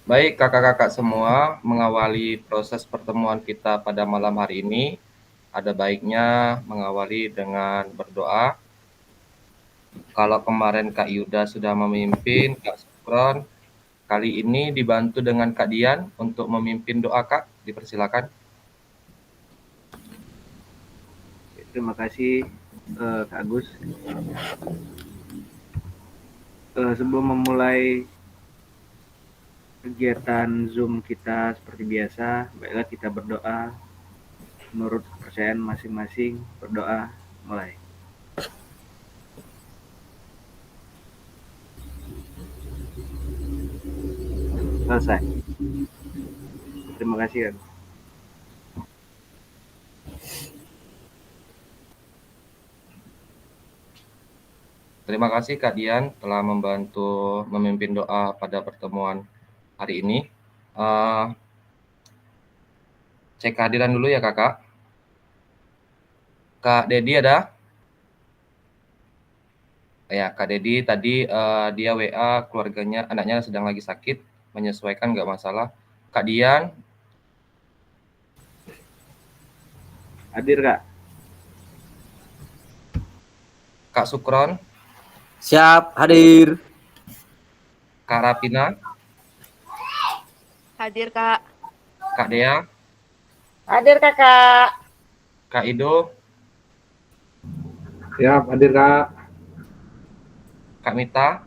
Baik, kakak-kakak semua, mengawali proses pertemuan kita pada malam hari ini, ada baiknya mengawali dengan berdoa. Kalau kemarin Kak Yuda sudah memimpin, Kak Sukron, kali ini dibantu dengan Kak Dian untuk memimpin doa, Kak. Dipersilakan. Terima kasih Kak Agus. Sebelum memulai kegiatan Zoom kita seperti biasa, baiklah kita berdoa menurut kepercayaan masing-masing. Berdoa, mulai. Selesai. Terima kasih kan. Terima kasih Kak Dian telah membantu memimpin doa pada pertemuan hari ini. Cek kehadiran dulu ya kakak. Kak Dedi ada? Ya, Kak Dedi tadi dia WA keluarganya, anaknya sedang lagi sakit, menyesuaikan nggak masalah. Kak Dian, Hadir Kak. Kak Sukron, Siap, hadir. Kak Rapina, Hadir, Kak. Kak Dea, Hadir Kakak. Kak Ido, Siap, hadir Kak. Kak Mita.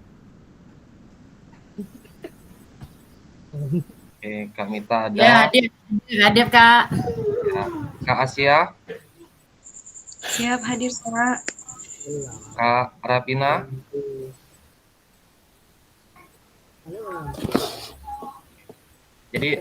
Oke, Kak Mita ada. Ya, hadir Kak. Ya. Kak Asia, Siap hadir, Kak. Kak Rapina, jadi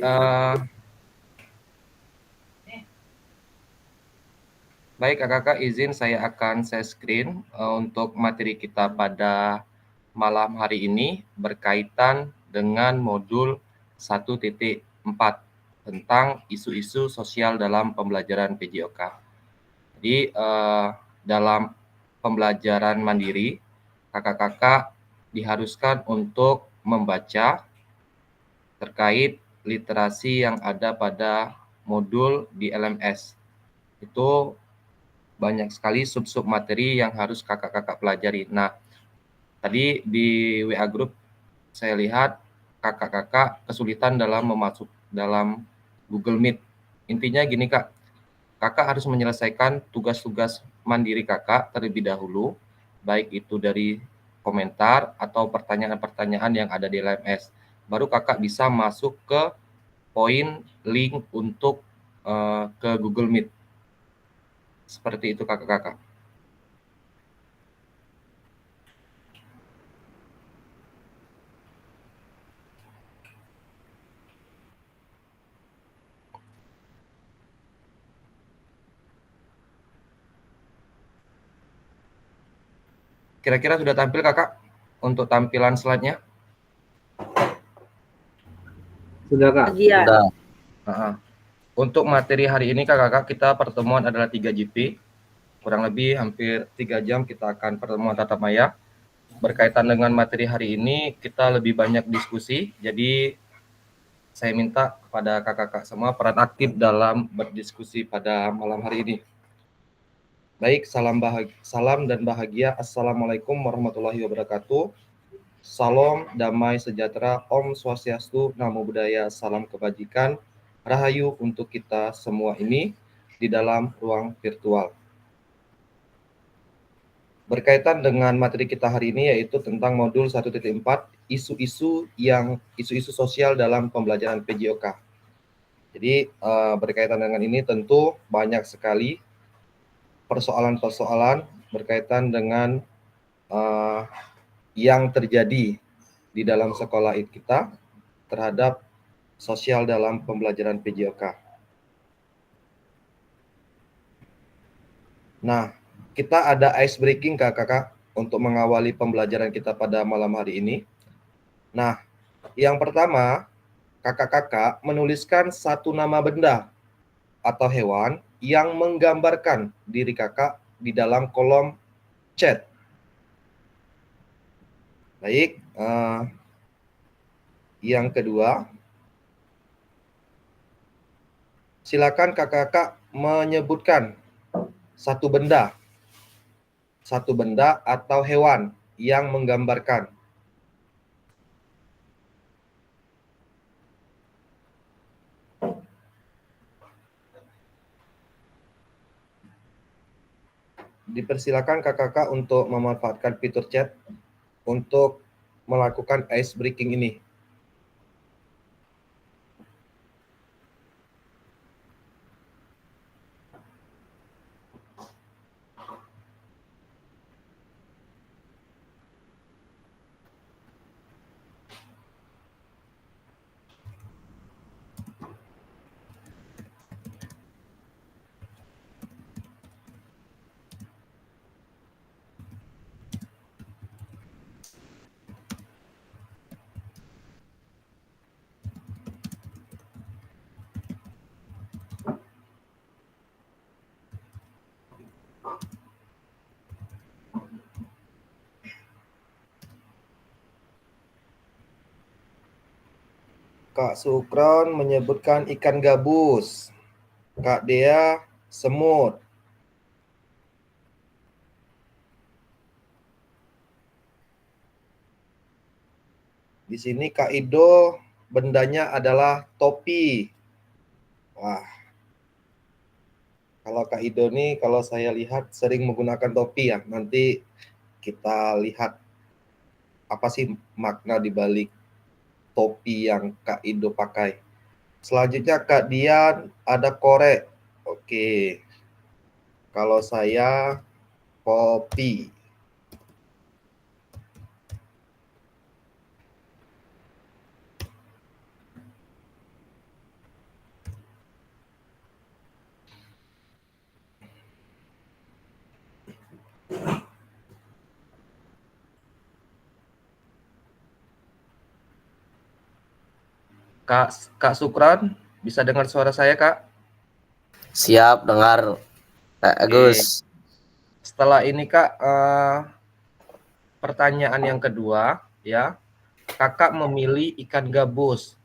baik kakak-kakak, izin saya akan share screen untuk materi kita pada malam hari ini berkaitan dengan modul 1.4 tentang isu-isu sosial dalam pembelajaran PJOK. Jadi dalam pembelajaran mandiri, kakak-kakak diharuskan untuk membaca terkait literasi yang ada pada modul di LMS. Itu banyak sekali sub-sub materi yang harus kakak-kakak pelajari. Nah, tadi di WA Group saya lihat kakak-kakak kesulitan dalam memasuk dalam Google Meet. Intinya gini Kak, kakak harus menyelesaikan tugas-tugas mandiri kakak terlebih dahulu, baik itu dari komentar atau pertanyaan-pertanyaan yang ada di LMS. Baru kakak bisa masuk ke poin link untuk ke Google Meet. Seperti itu kakak-kakak. Kira-kira sudah tampil kakak untuk tampilan slide-nya? Sudah Kak. Iya. Sudah. Untuk materi hari ini kakak-kakak, kita pertemuan adalah 3 GP. Kurang lebih hampir 3 jam kita akan pertemuan tatap maya. Berkaitan dengan materi hari ini, kita lebih banyak diskusi. Jadi saya minta kepada kakak-kakak semua peran aktif dalam berdiskusi pada malam hari ini. Baik, salam dan bahagia. Assalamualaikum warahmatullahi wabarakatuh. Salam, damai, sejahtera, Om Swastiastu, Namo Buddhaya, salam kebajikan, rahayu untuk kita semua ini di dalam ruang virtual. Berkaitan dengan materi kita hari ini yaitu tentang modul 1.4, isu-isu sosial dalam pembelajaran PJOK. Jadi berkaitan dengan ini tentu banyak sekali persoalan-persoalan berkaitan dengan yang terjadi di dalam sekolah kita terhadap sosial dalam pembelajaran PJOK. Nah, kita ada ice breaking kakak-kakak untuk mengawali pembelajaran kita pada malam hari ini. Nah, yang pertama, kakak-kakak menuliskan satu nama benda atau hewan yang menggambarkan diri kakak di dalam kolom chat. Baik, yang kedua, silakan kakak-kakak menyebutkan satu benda atau hewan yang menggambarkan. Dipersilakan kakak-kakak untuk memanfaatkan fitur chat untuk melakukan ice breaking ini. Kak Sukron menyebutkan ikan gabus. Kak Dea, semut. Di sini Kak Ido, bendanya adalah topi. Wah, kalau Kak Ido nih, kalau saya lihat sering menggunakan topi ya. Nanti kita lihat apa sih makna di balik topi yang Kak Ido pakai. Selanjutnya Kak Dian ada korek. Oke. Kalau saya kopi. Kak Sukron, bisa dengar suara saya, Kak? Siap dengar, Kak Agus. Setelah ini, Kak, pertanyaan yang kedua, ya. Kakak memilih ikan gabus.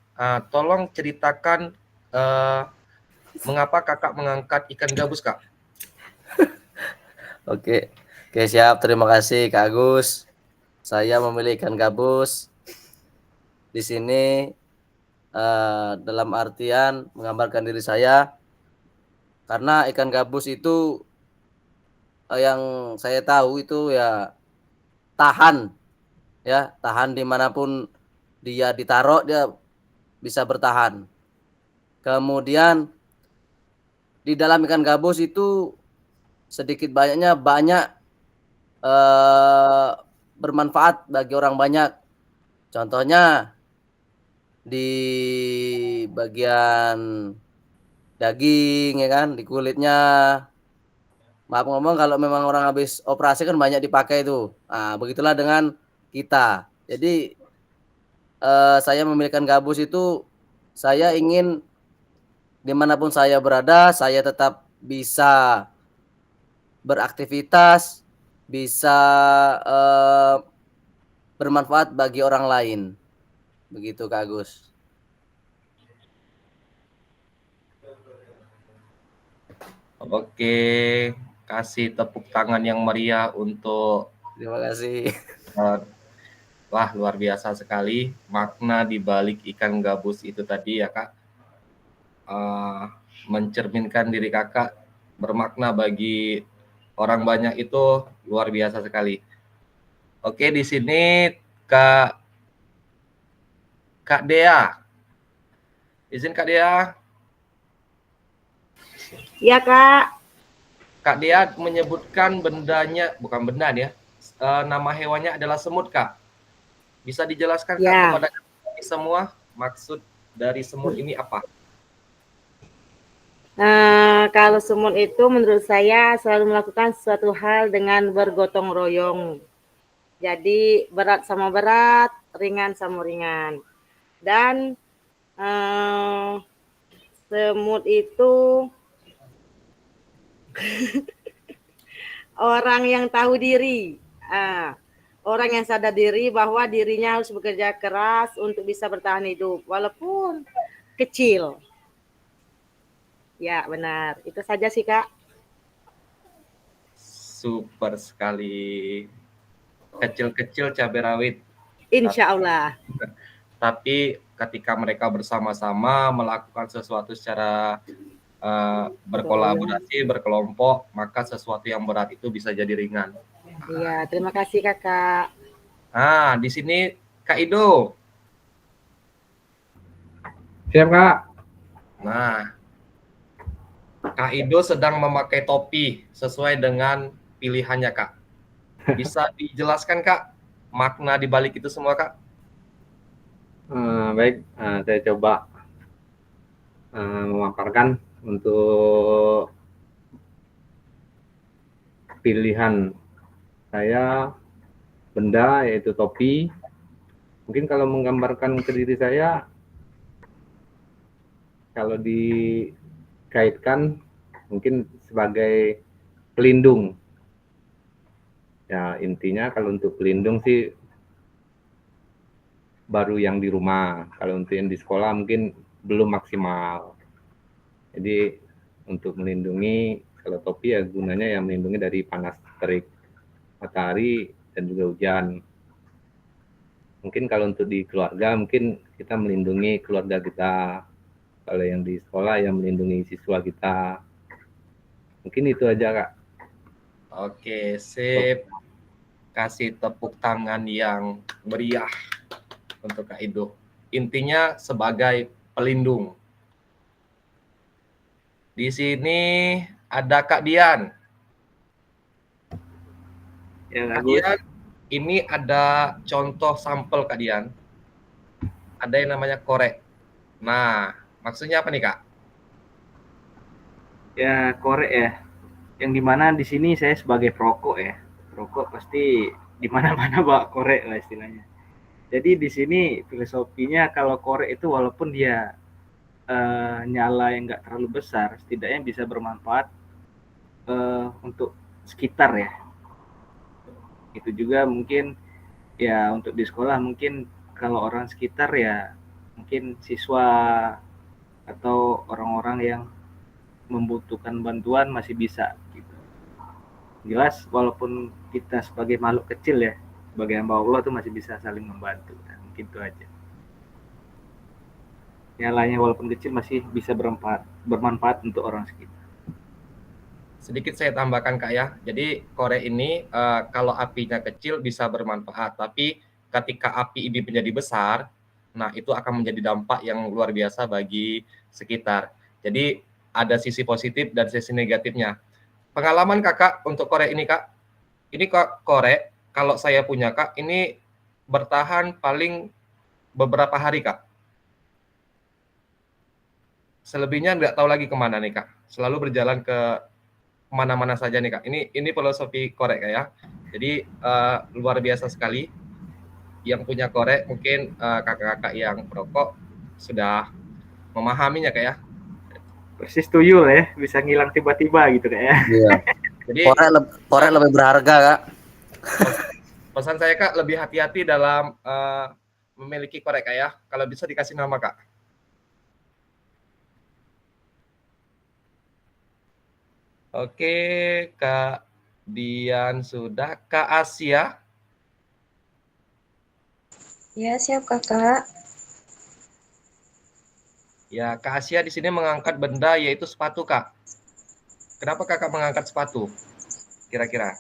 Tolong ceritakan mengapa kakak mengangkat ikan gabus, Kak? Oke, siap. Terima kasih, Kak Agus. Saya memilih ikan gabus. Di sini dalam artian menggambarkan diri saya, karena ikan gabus itu yang saya tahu itu ya tahan dimanapun dia ditaruh, dia bisa bertahan. Kemudian di dalam ikan gabus itu sedikit banyaknya bermanfaat bagi orang banyak. Contohnya di bagian daging, ya kan, di kulitnya. Maaf ngomong, kalau memang orang habis operasi kan banyak dipakai itu. Begitulah dengan kita. Jadi saya memilihkan gabus itu, saya ingin dimanapun saya berada, saya tetap bisa beraktivitas, bisa bermanfaat bagi orang lain. Begitu, Kak Agus. Oke, kasih tepuk tangan yang meriah untuk Terima kasih. wah, luar biasa sekali makna di balik ikan gabus itu tadi ya, Kak. Mencerminkan diri kakak bermakna bagi orang banyak itu luar biasa sekali. Oke, di sini Kak Dea. Izin Kak Dea. Iya, Kak. Kak Dea menyebutkan bendanya, bukan benda ya, nama hewannya adalah semut, Kak. Bisa dijelaskan Kak kepada kami semua maksud dari semut ini apa? Kalau semut itu menurut saya selalu melakukan suatu hal dengan bergotong royong. Jadi berat sama berat, ringan sama ringan. Dan semut itu orang yang tahu diri. orang yang sadar diri bahwa dirinya harus bekerja keras untuk bisa bertahan hidup, walaupun kecil. Ya, benar. Itu saja sih, Kak. Super sekali. Kecil-kecil cabai rawit. Insya Allah. Tapi ketika mereka bersama-sama melakukan sesuatu secara berkolaborasi, berkelompok, maka sesuatu yang berat itu bisa jadi ringan. Iya, terima kasih Kakak. Nah, di sini Kak Ido. Siap, Kak. Nah, Kak Ido sedang memakai topi sesuai dengan pilihannya, Kak. Bisa dijelaskan, Kak, makna di balik itu semua, Kak? Baik, saya coba memaparkan untuk pilihan saya benda yaitu topi. Mungkin kalau menggambarkan ke diri saya, kalau dikaitkan mungkin sebagai pelindung. Ya, intinya kalau untuk pelindung sih baru yang di rumah. Kalau untuk yang di sekolah mungkin belum maksimal. Jadi untuk melindungi, kalau topi ya gunanya yang melindungi dari panas terik matahari dan juga hujan. Mungkin kalau untuk di keluarga, mungkin kita melindungi keluarga kita. Kalau yang di sekolah yang melindungi siswa kita. Mungkin itu aja, Kak. Oke, sip. Kasih tepuk tangan yang meriah untuk Kak Ido. Intinya sebagai pelindung. Di sini ada Kak Dian. Ya, Kak Dian, ini ada contoh sampel Kak Dian. Ada yang namanya korek. Nah, maksudnya apa nih, Kak? Ya, korek ya. Yang dimana di sini saya sebagai perokok ya. Perokok pasti di mana-mana bawa korek lah istilahnya. Jadi di sini filosofinya kalau korek itu walaupun dia nyala yang nggak terlalu besar, setidaknya bisa bermanfaat untuk sekitar ya. Itu juga mungkin ya untuk di sekolah mungkin kalau orang sekitar ya mungkin siswa atau orang-orang yang membutuhkan bantuan masih bisa gitu. Jelas walaupun kita sebagai makhluk kecil ya, sebagai hamba Allah tuh masih bisa saling membantu. Nah, mungkin itu aja. Nyalanya walaupun kecil masih bisa bermanfaat untuk orang sekitar. Sedikit saya tambahkan, Kak ya. Jadi korek ini kalau apinya kecil bisa bermanfaat, tapi ketika api ini menjadi besar, nah itu akan menjadi dampak yang luar biasa bagi sekitar. Jadi ada sisi positif dan sisi negatifnya. Pengalaman Kakak untuk korek ini, Kak. Ini korek kalau saya punya, Kak, ini bertahan paling beberapa hari, Kak. Selebihnya nggak tahu lagi kemana nih, Kak. Selalu berjalan ke mana-mana saja nih, Kak. Ini filosofi korek, Kak ya. Jadi luar biasa sekali. Yang punya korek mungkin kakak-kakak yang perokok sudah memahaminya, Kak ya. Persis tuyul ya, bisa ngilang tiba-tiba gitu Kak ya. Iya. Jadi korek lebih berharga, Kak. Pesan saya, Kak, lebih hati-hati dalam memiliki korek, Kak ya. Kalau bisa dikasih nama, Kak. Oke, Kak Dian sudah. Kak Asia? Ya, siap Kakak. Ya, Kak Asia di sini mengangkat benda yaitu sepatu, Kak. Kenapa Kakak mengangkat sepatu? Kira-kira?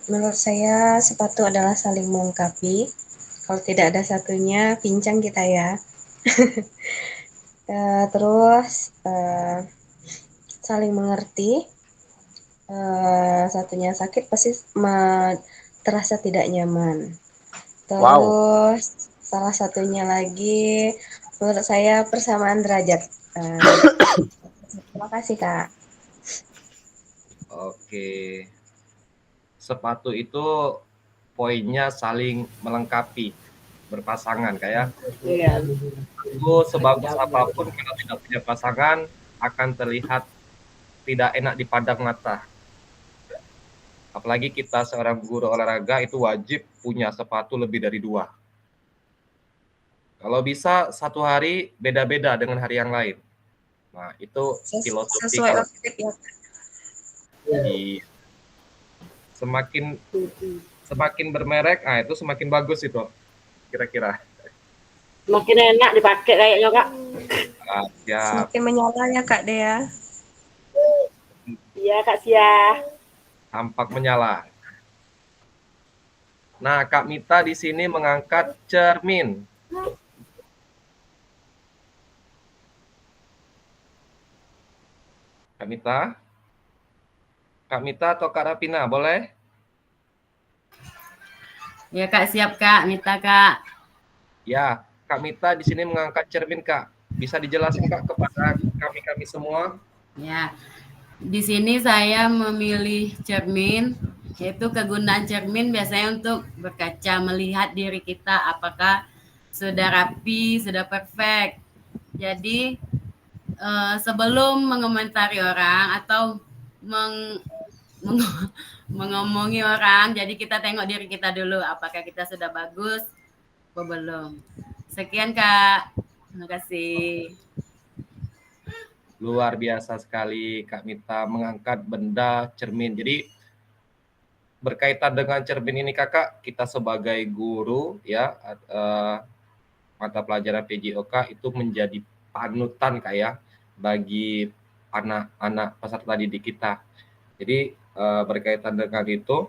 Menurut saya sepatu adalah saling melengkapi. Kalau tidak ada satunya, pincang kita ya. Terus saling mengerti. Satunya sakit pasti terasa tidak nyaman. Terus salah satunya lagi menurut saya persamaan derajat. Terima kasih, Kak. Oke. Sepatu itu poinnya saling melengkapi, berpasangan, kayak. Iya. Itu sebagus apapun kalau tidak punya pasangan akan terlihat tidak enak dipandang mata. Apalagi kita seorang guru olahraga itu wajib punya sepatu lebih dari 2. Kalau bisa 1 hari beda-beda dengan hari yang lain. Nah, itu filosofi Sesuai kalau outfit ya. di semakin bermerek, itu semakin bagus itu kira-kira. Makin enak dipakai kayaknya Kak. Siap. Semakin menyala ya Kak Dea. Iya Kak Sia. Tampak menyala. Nah, Kak Mita di sini mengangkat cermin. Kak Mita atau Kak Rapina, boleh? Ya Kak, siap Kak, Mita Kak. Ya, Kak Mita di sini mengangkat cermin Kak. Bisa dijelaskan Kak kepada kami semua? Ya, di sini saya memilih cermin, yaitu kegunaan cermin biasanya untuk berkaca, melihat diri kita apakah sudah rapi, sudah perfect. Jadi sebelum mengomentari orang atau mengomongi orang, jadi kita tengok diri kita dulu apakah kita sudah bagus atau belum. Sekian Kak, terima kasih. Luar biasa sekali Kak Mita mengangkat benda cermin. Jadi berkaitan dengan cermin ini Kakak, kita sebagai guru ya mata pelajaran PJOK itu menjadi panutan Kak ya bagi anak-anak peserta didik kita. Jadi berkaitan dengan itu,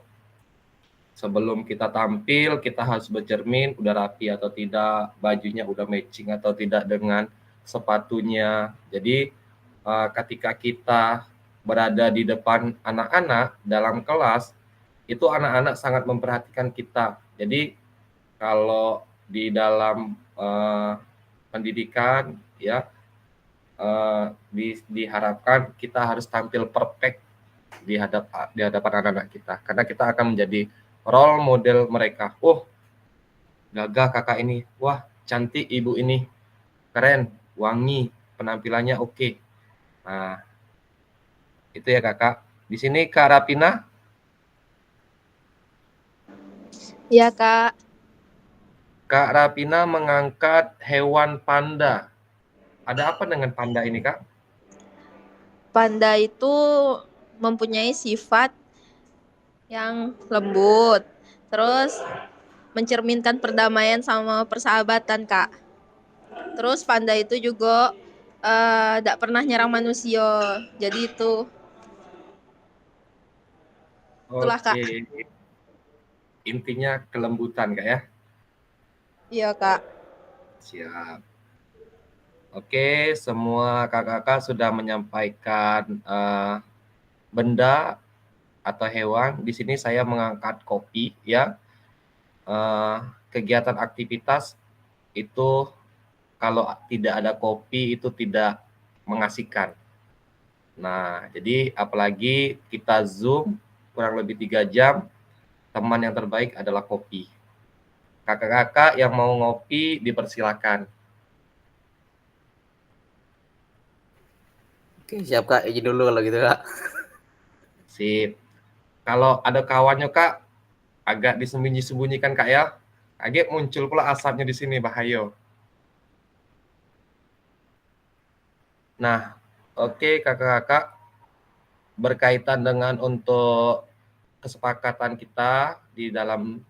sebelum kita tampil kita harus bercermin udah rapi atau tidak, bajunya udah matching atau tidak dengan sepatunya. Jadi ketika kita berada di depan anak-anak dalam kelas, itu anak-anak sangat memperhatikan kita. Jadi kalau di dalam pendidikan ya diharapkan kita harus tampil perfect di hadapan anak-anak kita, karena kita akan menjadi role model mereka. Oh, gagah kakak ini, wah cantik ibu ini, keren, wangi, penampilannya oke. Nah, itu ya kakak. Di sini Kak Rapina. Ya Kak. Kak Rapina mengangkat hewan panda. Ada apa dengan panda ini Kak? Panda itu mempunyai sifat yang lembut, terus mencerminkan perdamaian sama persahabatan Kak. Terus panda itu juga tidak pernah nyerang manusia, jadi itulah Kak. Intinya kelembutan Kak ya? Iya Kak. Siap. Oke, semua kakak-kakak sudah menyampaikan benda atau hewan. Di sini saya mengangkat kopi ya. Kegiatan aktivitas itu kalau tidak ada kopi itu tidak mengasihkan. Nah, jadi apalagi kita Zoom kurang lebih 3 jam, teman yang terbaik adalah kopi. Kakak-kakak yang mau ngopi dipersilakan. Oke, siap Kak, izin dulu kalau gitu Kak. Sip. Kalau ada kawannya Kak, agak disembunyi-sembunyikan Kak ya. Agak muncul pula asapnya di sini, bahaya. Nah, oke kakak-kakak, berkaitan dengan untuk kesepakatan kita di dalam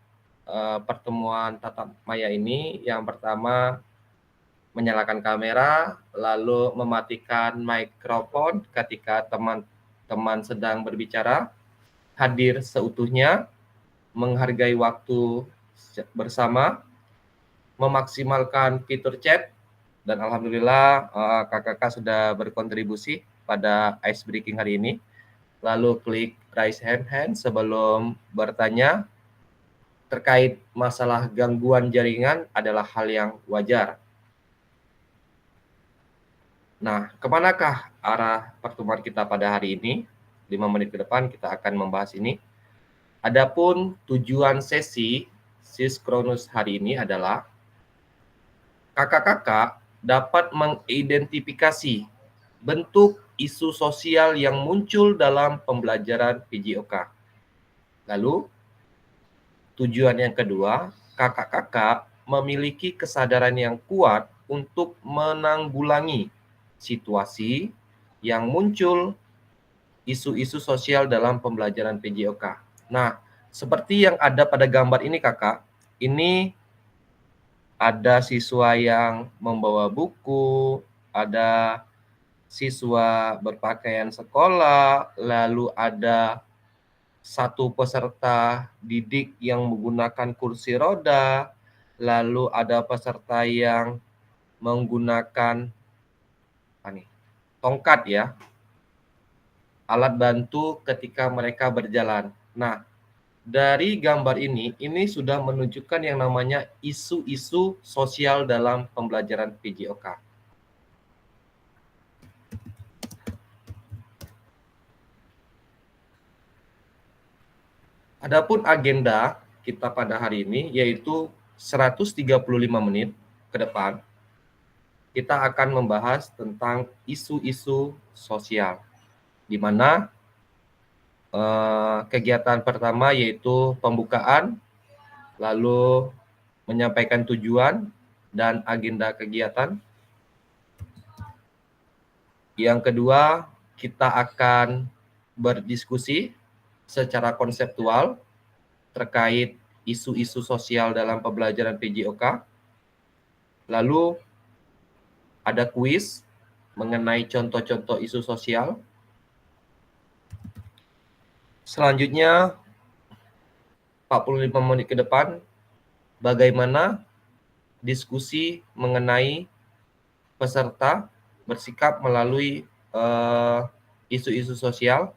pertemuan tatap maya ini, yang pertama menyalakan kamera, lalu mematikan mikrofon ketika teman-teman sedang berbicara, hadir seutuhnya, menghargai waktu bersama, memaksimalkan fitur chat, dan alhamdulillah kakak-kakak sudah berkontribusi pada ice breaking hari ini. Lalu klik raise hand sebelum bertanya. Terkait masalah gangguan jaringan adalah hal yang wajar. Nah, kemanakah arah pertemuan kita pada hari ini? 5 menit ke depan kita akan membahas ini. Adapun tujuan sesi Sinkronus hari ini adalah kakak-kakak dapat mengidentifikasi bentuk isu sosial yang muncul dalam pembelajaran PJOK. Lalu tujuan yang kedua, kakak-kakak memiliki kesadaran yang kuat untuk menanggulangi situasi yang muncul isu-isu sosial dalam pembelajaran PJOK. Nah, seperti yang ada pada gambar ini kakak, ini ada siswa yang membawa buku, ada siswa berpakaian sekolah, lalu ada satu peserta didik yang menggunakan kursi roda, lalu ada peserta yang menggunakan tongkat ya, alat bantu ketika mereka berjalan. Nah, dari gambar ini sudah menunjukkan yang namanya isu-isu sosial dalam pembelajaran PJOK. Adapun agenda kita pada hari ini yaitu 135 menit ke depan kita akan membahas tentang isu-isu sosial, di mana kegiatan pertama yaitu pembukaan, lalu menyampaikan tujuan dan agenda kegiatan. Yang kedua, kita akan berdiskusi secara konseptual terkait isu-isu sosial dalam pembelajaran PJOK. Lalu ada kuis mengenai contoh-contoh isu sosial. Selanjutnya 45 menit ke depan bagaimana diskusi mengenai peserta bersikap melalui isu-isu sosial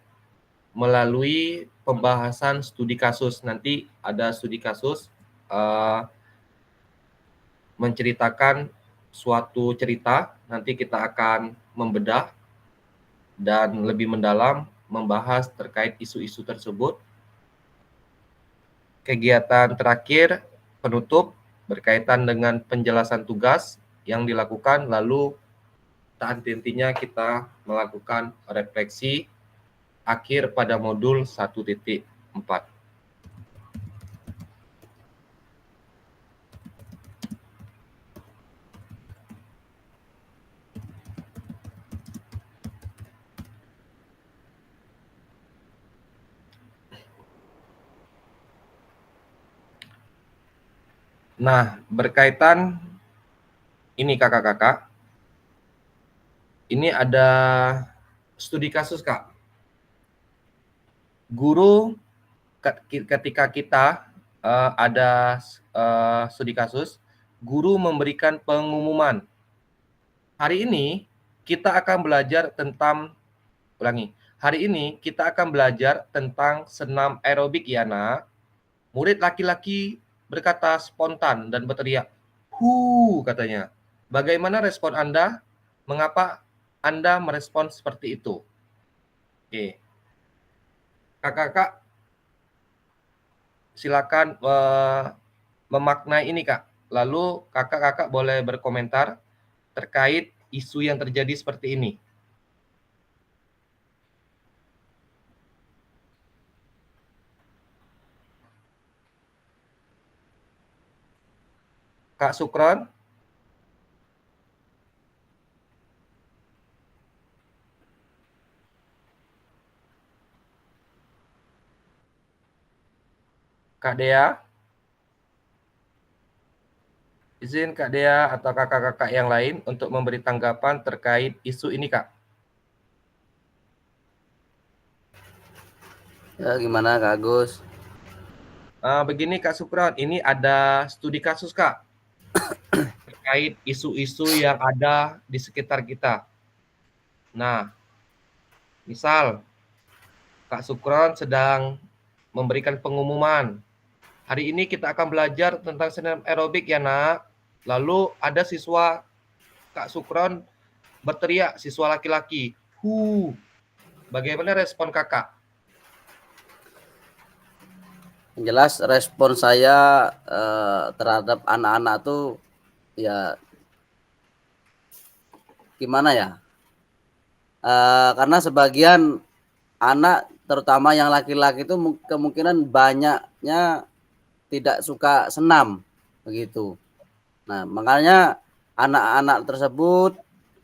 melalui pembahasan studi kasus. Nanti ada studi kasus menceritakan suatu cerita, nanti kita akan membedah dan lebih mendalam membahas terkait isu-isu tersebut. Kegiatan terakhir penutup berkaitan dengan penjelasan tugas yang dilakukan, lalu tak henti-hentinya kita melakukan refleksi akhir pada modul 1.4. Nah, berkaitan ini kakak-kakak, ini ada studi kasus kak. Guru ketika kita ada studi kasus, guru memberikan pengumuman. Hari ini kita akan belajar tentang, hari ini kita akan belajar tentang senam aerobik ya nak. Murid laki-laki berkata spontan dan berteriak, katanya. Bagaimana respon Anda? Mengapa Anda merespon seperti itu? Oke. Kakak-kakak silakan memaknai ini kak. Lalu kakak-kakak boleh berkomentar terkait isu yang terjadi seperti ini. Kak Sukron? Kak Dea? Izin Kak Dea atau kakak-kakak yang lain untuk memberi tanggapan terkait isu ini Kak. Ya, gimana Kak Agus? Begini Kak Sukron, ini ada studi kasus Kak terkait isu-isu yang ada di sekitar kita. Nah, misal Kak Sukron sedang memberikan pengumuman. Hari ini kita akan belajar tentang senam aerobik ya nak. Lalu ada siswa Kak Sukron berteriak, siswa laki-laki. Bagaimana respon kakak? Yang jelas respon saya terhadap anak-anak tuh ya gimana ya? Karena sebagian anak terutama yang laki-laki itu kemungkinan banyaknya tidak suka senam begitu. Nah, makanya anak-anak tersebut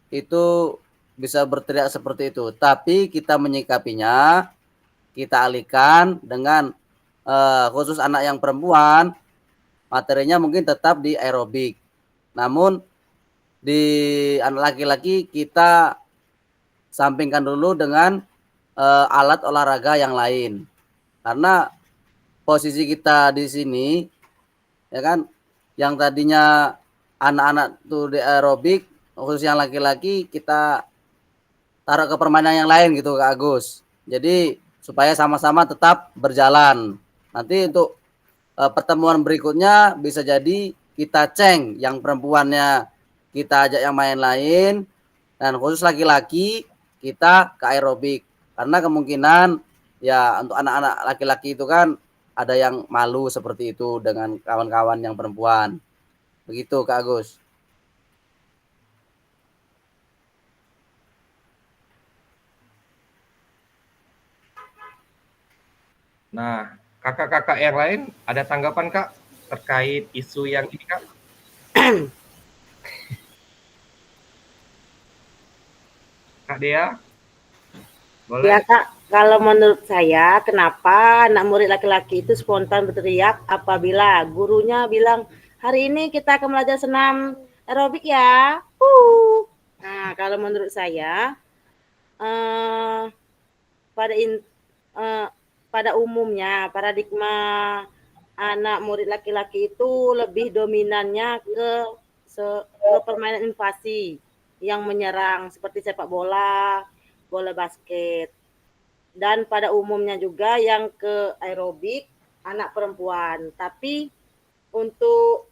itu bisa berteriak seperti itu. Tapi kita menyikapinya, kita alihkan dengan khusus anak yang perempuan, materinya mungkin tetap di aerobik. Namun di anak laki-laki kita sampingkan dulu dengan alat olahraga yang lain. Karena posisi kita di sini, ya kan, yang tadinya anak-anak tuh di aerobik, khusus yang laki-laki kita taruh ke permainan yang lain gitu Kak Agus. Jadi supaya sama-sama tetap berjalan. Nanti untuk pertemuan berikutnya bisa jadi kita ceng yang perempuannya kita ajak yang main lain, dan khusus laki-laki kita ke aerobik. Karena kemungkinan ya untuk anak-anak laki-laki itu kan ada yang malu seperti itu dengan kawan-kawan yang perempuan. Begitu Kak Agus. Nah, kakak-kakak yang lain ada tanggapan Kak terkait isu yang ini Kak? Kak Dea? Boleh? Ya Kak, kalau menurut saya kenapa anak murid laki-laki itu spontan berteriak apabila gurunya bilang hari ini kita akan belajar senam aerobik ya. Nah, kalau menurut saya pada umumnya paradigma anak murid laki-laki itu lebih dominannya ke permainan invasi yang menyerang seperti sepak bola, bola basket. Dan pada umumnya juga yang ke aerobik anak perempuan. Tetapi untuk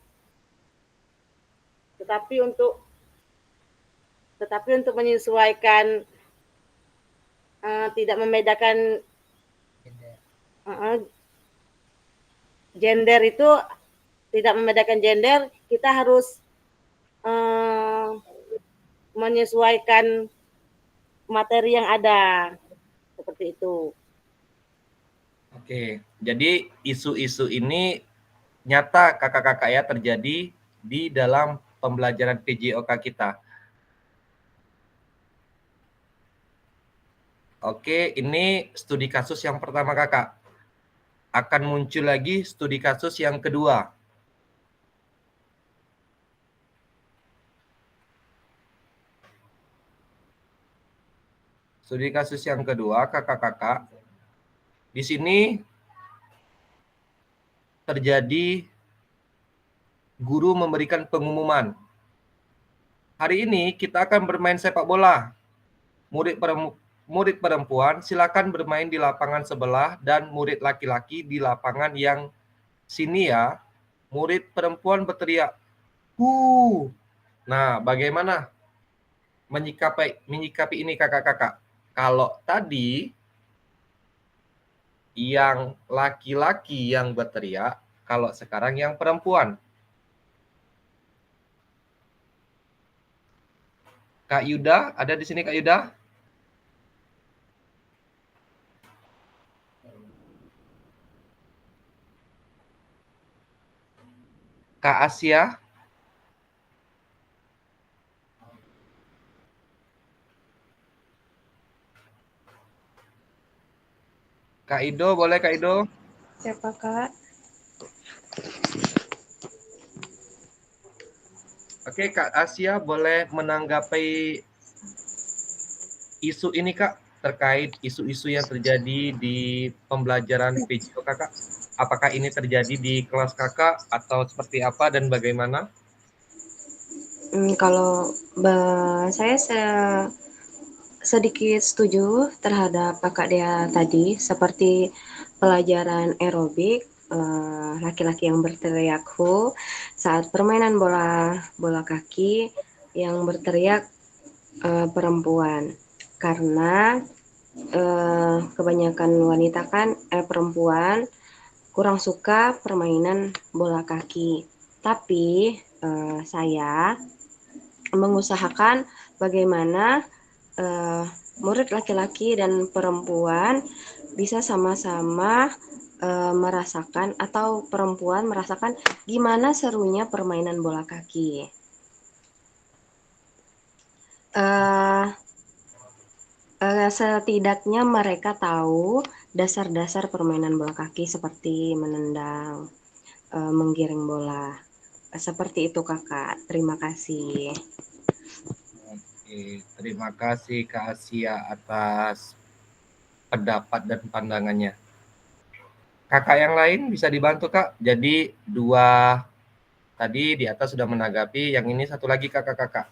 menyesuaikan tidak membedakan gender itu tidak membedakan gender, kita harus menyesuaikan materi yang ada seperti itu. Oke, jadi isu-isu ini nyata kakak-kakak ya terjadi di dalam pembelajaran PJOK kita. Oke, ini studi kasus yang pertama kakak. Akan muncul lagi studi kasus yang kedua. Studi kasus yang kedua, kakak-kakak. Di sini terjadi guru memberikan pengumuman. Hari ini kita akan bermain sepak bola. Murid perempuan silakan bermain di lapangan sebelah dan murid laki-laki di lapangan yang sini ya. Murid perempuan berteriak, Nah, bagaimana menyikapi ini kakak-kakak? Kalau tadi yang laki-laki yang berteriak, kalau sekarang yang perempuan. Kak Yuda, ada di sini Kak Yuda? Kak Asia? Kak Ido, boleh Kak Ido? Siapa Kak? Oke, Kak Asia boleh menanggapi isu ini Kak, terkait isu-isu yang terjadi di pembelajaran PJO Kakak. Apakah ini terjadi di kelas Kakak atau seperti apa dan bagaimana? Kalau saya sedikit setuju terhadap Kakak Dea tadi, seperti pelajaran aerobik, laki-laki yang berteriak hu saat permainan bola kaki yang berteriak perempuan, karena kebanyakan wanita kan perempuan kurang suka permainan bola kaki. Tapi saya mengusahakan bagaimana murid laki-laki dan perempuan bisa sama-sama merasakan atau perempuan merasakan gimana serunya permainan bola kaki. Setidaknya mereka tahu dasar-dasar permainan bola kaki seperti menendang, menggiring bola. Seperti itu Kakak. Terima kasih. Oke, terima kasih Kak Asia atas pendapat dan pandangannya. Kakak yang lain bisa dibantu Kak. Jadi 2 tadi di atas sudah menanggapi, yang ini 1 lagi kakak-kakak.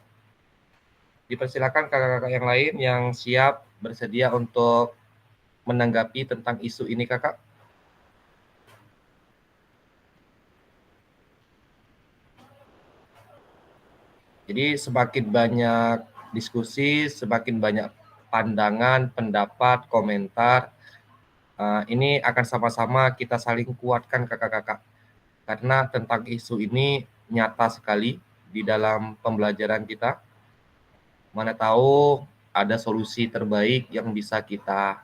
Dipersilakan kakak-kakak yang lain yang siap bersedia untuk menanggapi tentang isu ini kakak. Jadi semakin banyak diskusi, semakin banyak pandangan, pendapat, komentar, ini akan sama-sama kita saling kuatkan kakak-kakak. Karena tentang isu ini nyata sekali di dalam pembelajaran kita. Mana tahu ada solusi terbaik yang bisa kita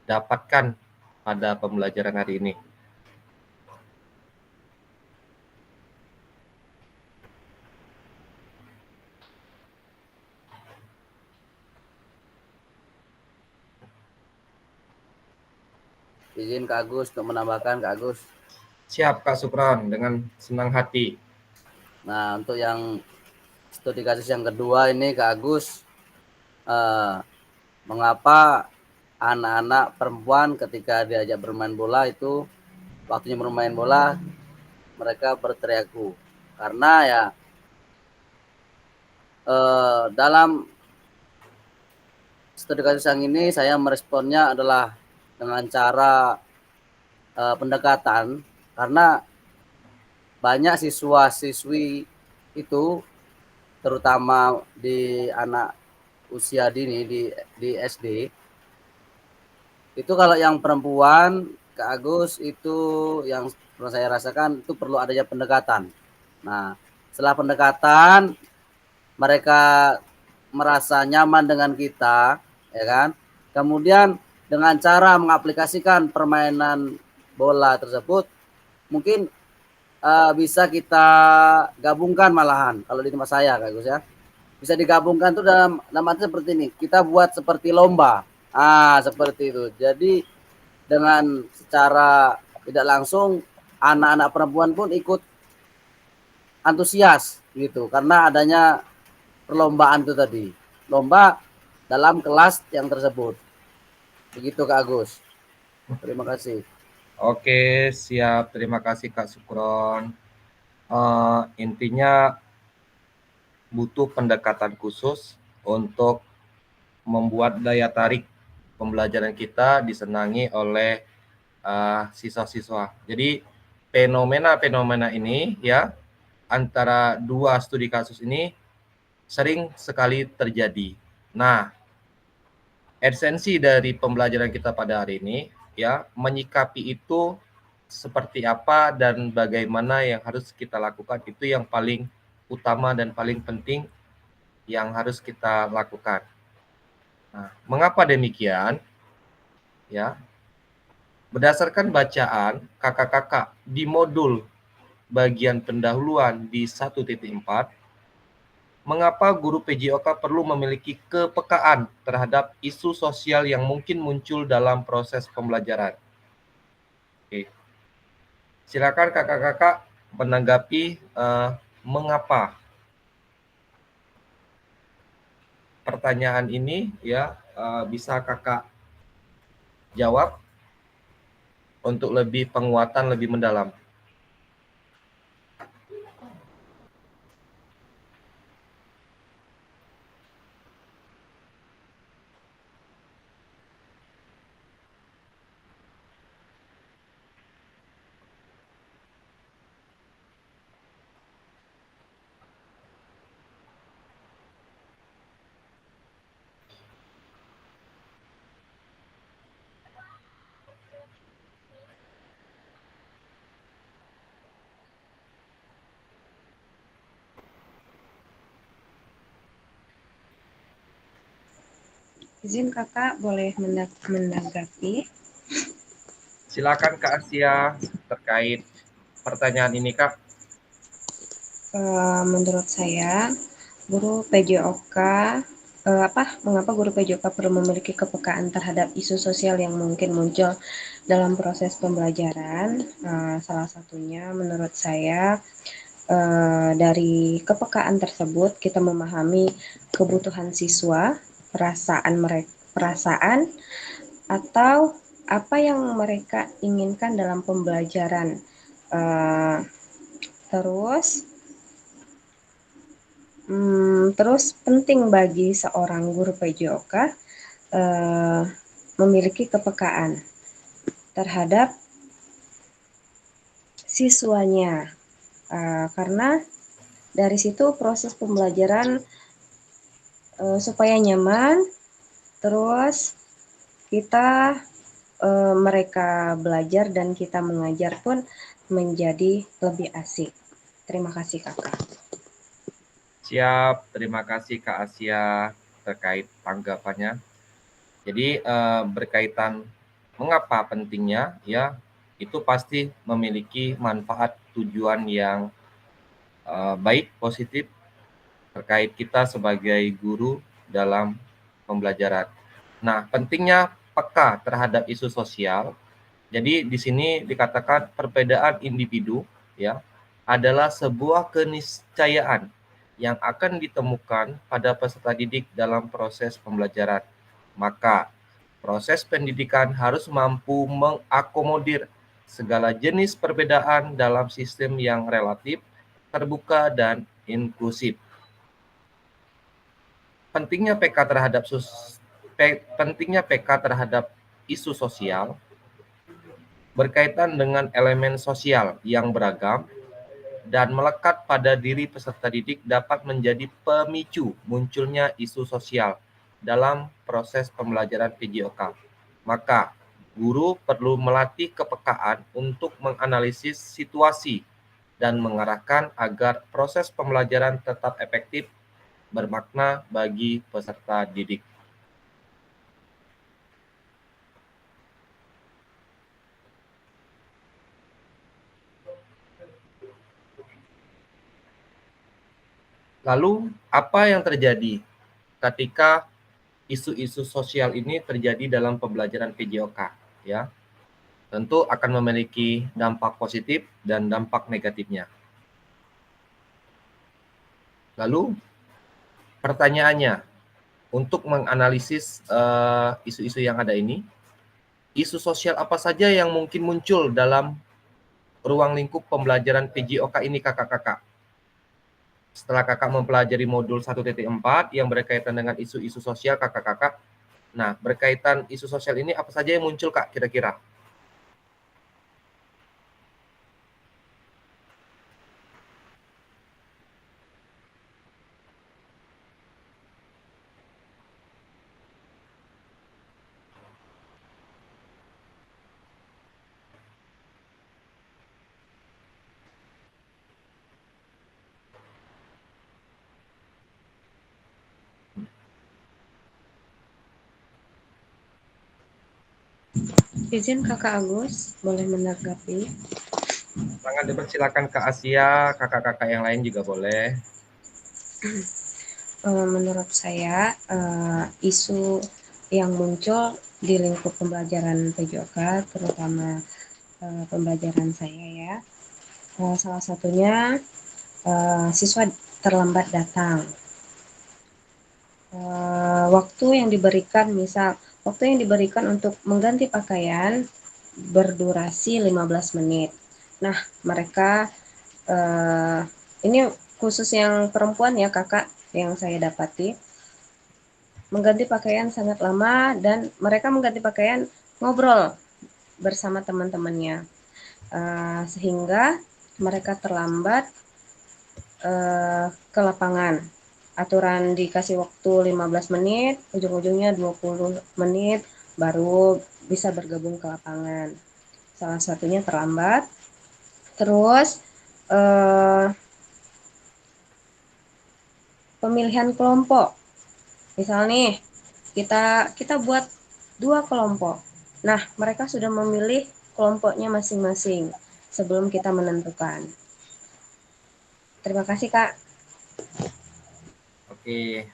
dapatkan pada pembelajaran hari ini. Izin Kak Agus untuk menambahkan Kak Agus. Siap Kak Supran, dengan senang hati. Nah, untuk yang studi kasus yang kedua ini Kak Agus, mengapa anak-anak perempuan ketika diajak bermain bola itu waktunya bermain bola mereka berteriaku? Karena ya dalam studi kasus yang ini saya meresponnya adalah dengan cara pendekatan, karena banyak siswa-siswi itu terutama di anak usia dini di SD itu kalau yang perempuan Kak Agus itu yang pernah saya rasakan itu perlu adanya pendekatan. Nah, setelah pendekatan mereka merasa nyaman dengan kita, ya kan? Kemudian dengan cara mengaplikasikan permainan bola tersebut mungkin bisa kita gabungkan malahan kalau di tempat saya Kak Gus ya. Bisa digabungkan tuh dalam arti seperti ini. Kita buat seperti lomba. Seperti itu. Jadi dengan secara tidak langsung anak-anak perempuan pun ikut antusias gitu karena adanya perlombaan itu tadi. Lomba dalam kelas yang tersebut. Begitu Kak Agus. Terima kasih. Oke, siap. Terima kasih Kak Sukron. Intinya butuh pendekatan khusus untuk membuat daya tarik pembelajaran kita disenangi oleh siswa-siswa. Jadi fenomena-fenomena ini ya antara 2 studi kasus ini sering sekali terjadi. Nah, esensi dari pembelajaran kita pada hari ini ya menyikapi itu seperti apa dan bagaimana yang harus kita lakukan itu yang paling utama dan paling penting yang harus kita lakukan. Nah, mengapa demikian? Ya, berdasarkan bacaan kakak-kakak di modul bagian pendahuluan di 1.4, mengapa guru PJOK perlu memiliki kepekaan terhadap isu sosial yang mungkin muncul dalam proses pembelajaran? Oke. Silakan kakak-kakak menanggapi mengapa pertanyaan ini ya, bisa kakak jawab untuk lebih penguatan lebih mendalam. Izin kakak boleh menanggapi. Silakan Kak Asia terkait pertanyaan ini Kak. Menurut saya, guru PJOK mengapa guru PJOK perlu memiliki kepekaan terhadap isu sosial yang mungkin muncul dalam proses pembelajaran? Salah satunya menurut saya dari kepekaan tersebut kita memahami kebutuhan siswa, perasaan atau apa yang mereka inginkan dalam pembelajaran. Terus penting bagi seorang guru PJOK memiliki kepekaan terhadap siswanya, karena dari situ proses pembelajaran supaya nyaman, terus kita mereka belajar dan kita mengajar pun menjadi lebih asik. Terima kasih Kakak. Siap, terima kasih Kak Asia terkait tanggapannya. Jadi berkaitan mengapa pentingnya ya, itu pasti memiliki manfaat tujuan yang baik, positif terkait kita sebagai guru dalam pembelajaran. Nah, pentingnya peka terhadap isu sosial. Jadi di sini dikatakan perbedaan individu ya adalah sebuah keniscayaan yang akan ditemukan pada peserta didik dalam proses pembelajaran. Maka proses pendidikan harus mampu mengakomodir segala jenis perbedaan dalam sistem yang relatif, terbuka, dan inklusif. Pentingnya PK terhadap isu sosial berkaitan dengan elemen sosial yang beragam dan melekat pada diri peserta didik dapat menjadi pemicu munculnya isu sosial dalam proses pembelajaran PJOK. Maka, guru perlu melatih kepekaan untuk menganalisis situasi dan mengarahkan agar proses pembelajaran tetap efektif, bermakna bagi peserta didik. Lalu, apa yang terjadi ketika isu-isu sosial ini terjadi dalam pembelajaran PJOK? Ya, tentu akan memiliki dampak positif dan dampak negatifnya. Lalu, pertanyaannya, untuk menganalisis isu-isu yang ada ini, isu sosial apa saja yang mungkin muncul dalam ruang lingkup pembelajaran PJOK ini kakak-kakak? Setelah kakak mempelajari modul 1.4 yang berkaitan dengan isu-isu sosial kakak-kakak, nah berkaitan isu sosial ini apa saja yang muncul kak kira-kira? Izin Kakak Agus, boleh menanggapi? Sangat dipersilakan Kak Asia, kakak-kakak yang lain juga boleh. Menurut saya, isu yang muncul di lingkup pembelajaran PJOK, terutama pembelajaran saya ya, salah satunya siswa terlambat datang. Waktu yang diberikan untuk mengganti pakaian berdurasi 15 menit. Nah, mereka ini khusus yang perempuan ya kakak yang saya dapati, mengganti pakaian sangat lama dan mereka mengganti pakaian ngobrol bersama teman-temannya, sehingga mereka terlambat ke lapangan. Aturan dikasih waktu 15 menit, ujung-ujungnya 20 menit baru bisa bergabung ke lapangan. Salah satunya terlambat. Terus pemilihan kelompok. Misal nih, kita buat 2 kelompok. Nah, mereka sudah memilih kelompoknya masing-masing sebelum kita menentukan. Terima kasih, Kak. Oke.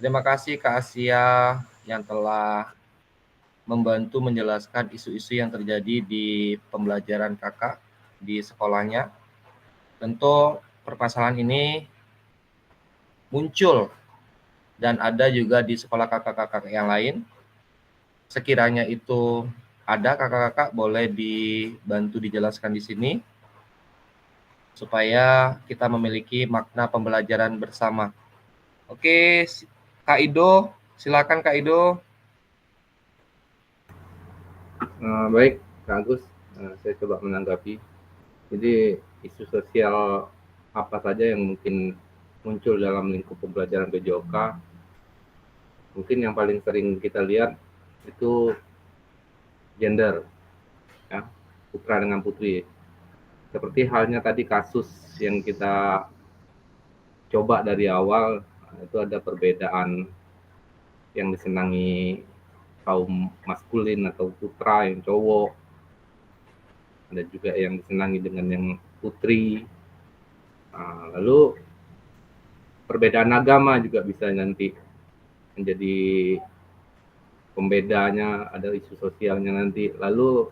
Terima kasih Kak Asia yang telah membantu menjelaskan isu-isu yang terjadi di pembelajaran Kakak di sekolahnya. Tentu permasalahan ini muncul dan ada juga di sekolah kakak-kakak yang lain. Sekiranya itu ada, kakak-kakak boleh dibantu dijelaskan di sini supaya kita memiliki makna pembelajaran bersama. Oke, Kak Ido, silakan Kak Ido. Baik, Kak Agus, saya coba menanggapi. Jadi isu sosial apa saja yang mungkin muncul dalam lingkup pembelajaran PJOK, mungkin yang paling sering kita lihat itu gender, ya, putra dengan putri. Seperti halnya tadi kasus yang kita coba dari awal, itu ada perbedaan yang disenangi kaum maskulin atau putra yang cowok, ada juga yang disenangi dengan yang putri. Lalu perbedaan agama juga bisa nanti menjadi pembedanya, ada isu sosialnya nanti. Lalu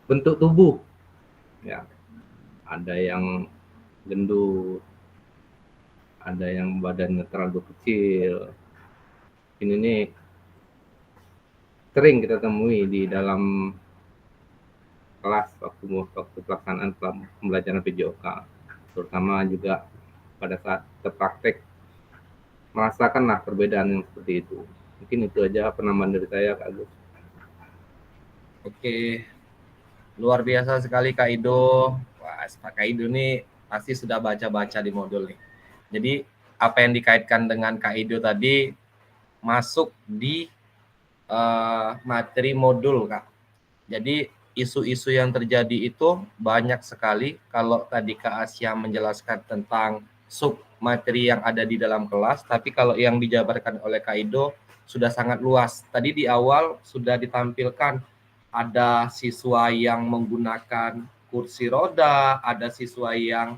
bentuk tubuh, ya, ada yang gendut, ada yang badannya terlalu kecil. Ini nih sering kita temui di dalam kelas waktu pelaksanaan pembelajaran PJOK, terutama juga pada saat terpraktek merasakanlah perbedaan yang seperti itu. Mungkin itu aja penambahan dari saya, Kak Agus. Oke, luar biasa sekali Kak Ido. Wah, Kak Ido nih pasti sudah baca-baca di modul nih. Jadi apa yang dikaitkan dengan Kak Ido tadi masuk di materi modul, Kak. Jadi isu-isu yang terjadi itu banyak sekali. Kalau tadi Kak Asia menjelaskan tentang sub materi yang ada di dalam kelas, tapi kalau yang dijabarkan oleh Kak Ido sudah sangat luas. Tadi di awal sudah ditampilkan ada siswa yang menggunakan kursi roda, ada siswa yang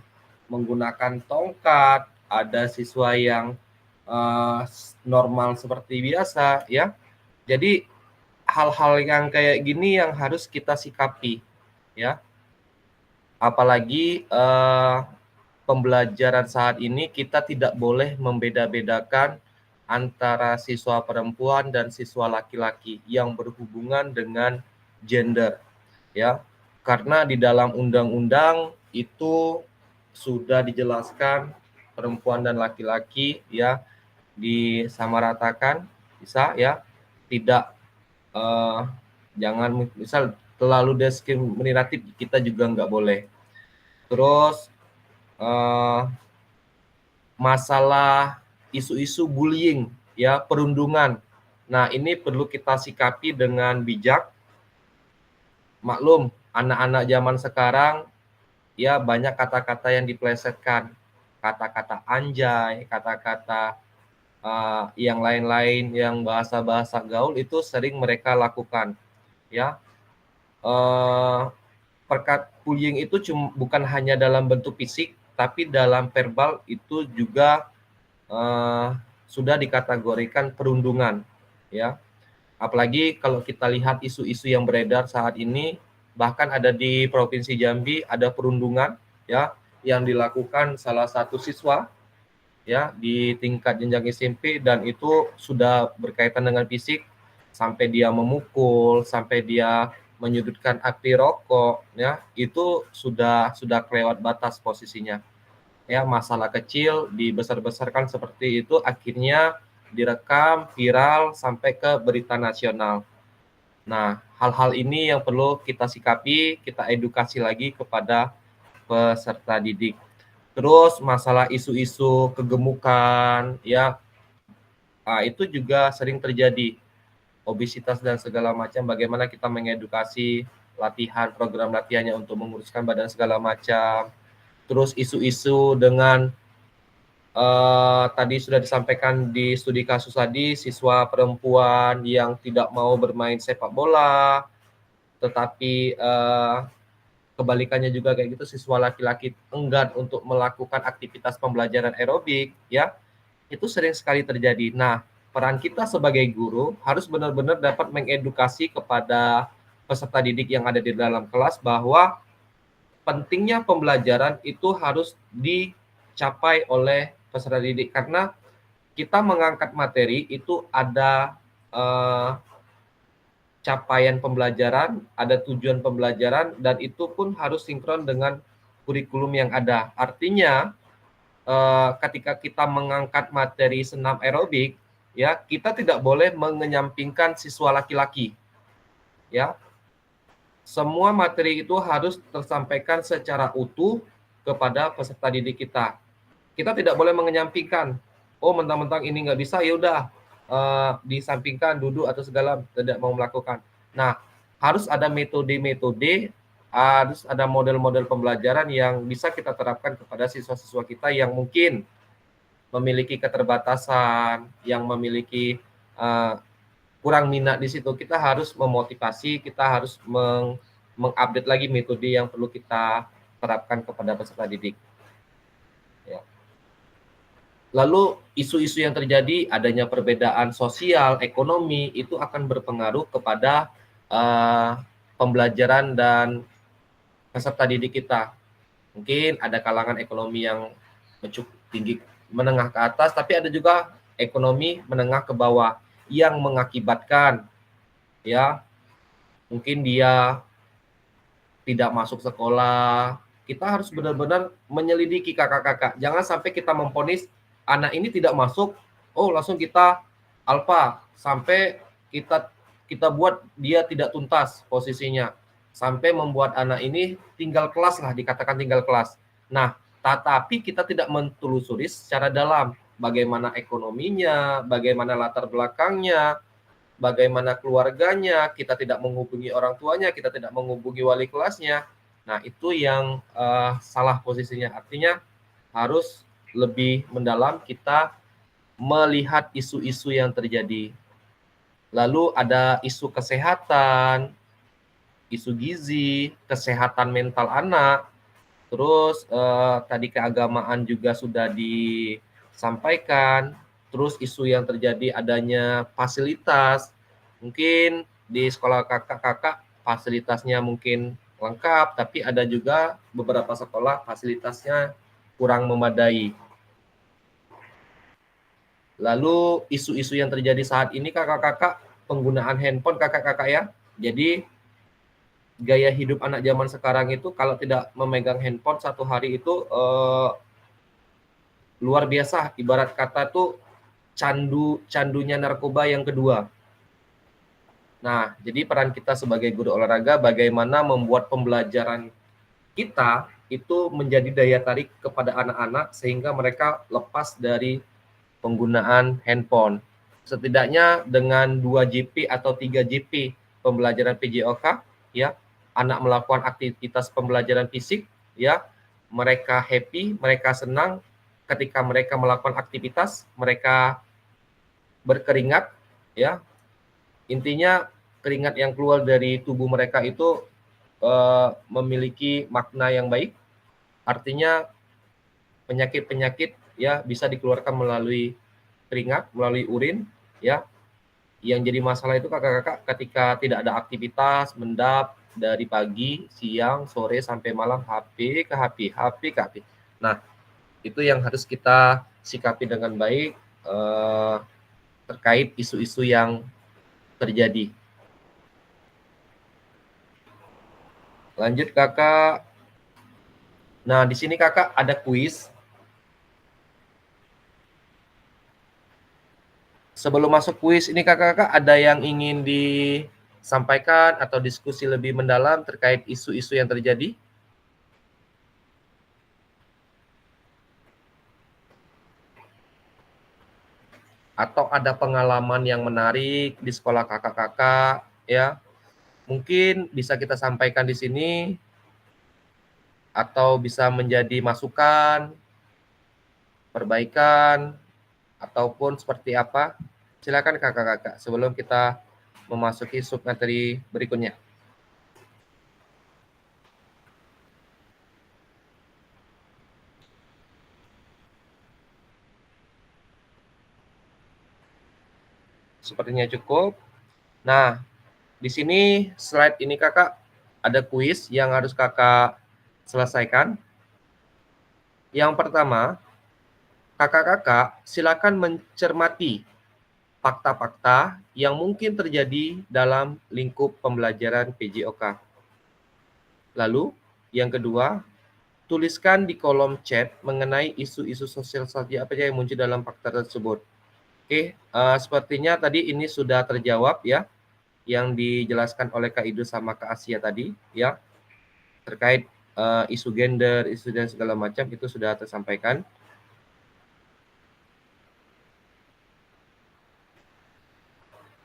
menggunakan tongkat, ada siswa yang normal seperti biasa, ya. Jadi hal-hal yang kayak gini yang harus kita sikapi, ya. Apalagi pembelajaran saat ini kita tidak boleh membeda-bedakan antara siswa perempuan dan siswa laki-laki yang berhubungan dengan gender, ya. Karena di dalam undang-undang itu sudah dijelaskan perempuan dan laki-laki, ya, disamaratakan, bisa, ya. Tidak jangan misal terlalu diskriminatif, kita juga nggak boleh. Terus masalah isu-isu bullying, ya, perundungan. Nah, ini perlu kita sikapi dengan bijak. Maklum, anak-anak zaman sekarang ya banyak kata-kata yang diplesetkan, kata-kata anjay, kata-kata yang lain-lain, yang bahasa-bahasa gaul itu sering mereka lakukan, ya. Perkat bullying itu bukan hanya dalam bentuk fisik, tapi dalam verbal itu juga sudah dikategorikan perundungan, ya. Apalagi kalau kita lihat isu-isu yang beredar saat ini, bahkan ada di Provinsi Jambi ada perundungan, ya, yang dilakukan salah satu siswa, ya, di tingkat jenjang SMP, dan itu sudah berkaitan dengan fisik sampai dia memukul, sampai dia menyudutkan api rokok, ya, itu sudah kelewat batas posisinya, ya. Masalah kecil dibesar-besarkan seperti itu, akhirnya direkam viral sampai ke berita nasional. Nah, hal-hal ini yang perlu kita sikapi, kita edukasi lagi kepada peserta didik. Terus masalah isu-isu kegemukan, ya, itu juga sering terjadi, obesitas dan segala macam. Bagaimana kita mengedukasi latihan, program latihannya untuk menguruskan badan segala macam. Terus isu-isu dengan tadi sudah disampaikan di studi kasus tadi, siswa perempuan yang tidak mau bermain sepak bola, tetapi kebalikannya juga kayak gitu, siswa laki-laki enggan untuk melakukan aktivitas pembelajaran aerobik, ya, itu sering sekali terjadi. Nah, peran kita sebagai guru harus benar-benar dapat mengedukasi kepada peserta didik yang ada di dalam kelas bahwa pentingnya pembelajaran itu harus dicapai oleh peserta didik, karena kita mengangkat materi itu ada capaian pembelajaran, ada tujuan pembelajaran, dan itu pun harus sinkron dengan kurikulum yang ada. Artinya ketika kita mengangkat materi senam aerobik, ya, kita tidak boleh mengenyampingkan siswa laki-laki, ya. Semua materi itu harus tersampaikan secara utuh kepada peserta didik kita. Kita tidak boleh mengenyampingkan, oh mentang-mentang ini nggak bisa, ya udah disampingkan, duduk atau segala, tidak mau melakukan. Nah, harus ada metode-metode, harus ada model-model pembelajaran yang bisa kita terapkan kepada siswa-siswa kita yang mungkin memiliki keterbatasan, yang memiliki kurang minat di situ. Kita harus memotivasi, kita harus mengupdate lagi metode yang perlu kita terapkan kepada peserta didik. Ya. Lalu isu-isu yang terjadi, adanya perbedaan sosial, ekonomi, itu akan berpengaruh kepada pembelajaran dan peserta didik kita. Mungkin ada kalangan ekonomi yang cukup tinggi, menengah ke atas, tapi ada juga ekonomi menengah ke bawah yang mengakibatkan, ya, mungkin dia tidak masuk sekolah. Kita harus benar-benar menyelidiki kakak-kakak. Jangan sampai kita memvonis anak ini tidak masuk, oh langsung kita alfa, sampai kita buat dia tidak tuntas posisinya, sampai membuat anak ini tinggal kelas lah, dikatakan tinggal kelas. Nah, tetapi kita tidak mentelusuri secara dalam bagaimana ekonominya, bagaimana latar belakangnya, bagaimana keluarganya, kita tidak menghubungi orang tuanya, kita tidak menghubungi wali kelasnya. Nah, itu yang salah posisinya. Artinya harus lebih mendalam kita melihat isu-isu yang terjadi. Lalu ada isu kesehatan, isu gizi, kesehatan mental anak, terus tadi keagamaan juga sudah disampaikan, terus isu yang terjadi adanya fasilitas, mungkin di sekolah kakak-kakak fasilitasnya mungkin lengkap, tapi ada juga beberapa sekolah fasilitasnya kurang memadai. Lalu isu-isu yang terjadi saat ini kakak-kakak, penggunaan handphone kakak-kakak ya. Jadi gaya hidup anak zaman sekarang itu kalau tidak memegang handphone satu hari itu luar biasa. Ibarat kata tuh candunya narkoba yang kedua. Nah, jadi peran kita sebagai guru olahraga bagaimana membuat pembelajaran kita itu menjadi daya tarik kepada anak-anak sehingga mereka lepas dari penggunaan handphone. Setidaknya dengan 2 GP atau 3 GP pembelajaran PJOK, ya, anak melakukan aktivitas pembelajaran fisik, ya, mereka happy, mereka senang ketika mereka melakukan aktivitas, mereka berkeringat, ya. Intinya keringat yang keluar dari tubuh mereka itu memiliki makna yang baik. Artinya penyakit-penyakit ya bisa dikeluarkan melalui keringat, melalui urin, ya. Yang jadi masalah itu kakak-kakak ketika tidak ada aktivitas, mendap dari pagi, siang, sore sampai malam, HP ke HP, HP ke HP. Nah, itu yang harus kita sikapi dengan baik terkait isu-isu yang terjadi. Lanjut kakak. Nah, di sini kakak ada kuis. Sebelum masuk kuis ini kakak-kakak ada yang ingin disampaikan atau diskusi lebih mendalam terkait isu-isu yang terjadi? Atau ada pengalaman yang menarik di sekolah kakak-kakak, ya? Mungkin bisa kita sampaikan di sini atau bisa menjadi masukan perbaikan, ataupun seperti apa? Silakan kakak-kakak sebelum kita memasuki submateri berikutnya. Sepertinya cukup. Nah, di sini slide ini kakak ada kuis yang harus kakak selesaikan. Yang pertama, kakak-kakak silakan mencermati fakta-fakta yang mungkin terjadi dalam lingkup pembelajaran PJOK. Lalu, yang kedua, tuliskan di kolom chat mengenai isu-isu sosial saja apa yang muncul dalam fakta tersebut. Oke, sepertinya tadi ini sudah terjawab ya, yang dijelaskan oleh Kak Idu sama Kak Asia tadi ya, terkait isu gender, isu dan segala macam itu sudah tersampaikan.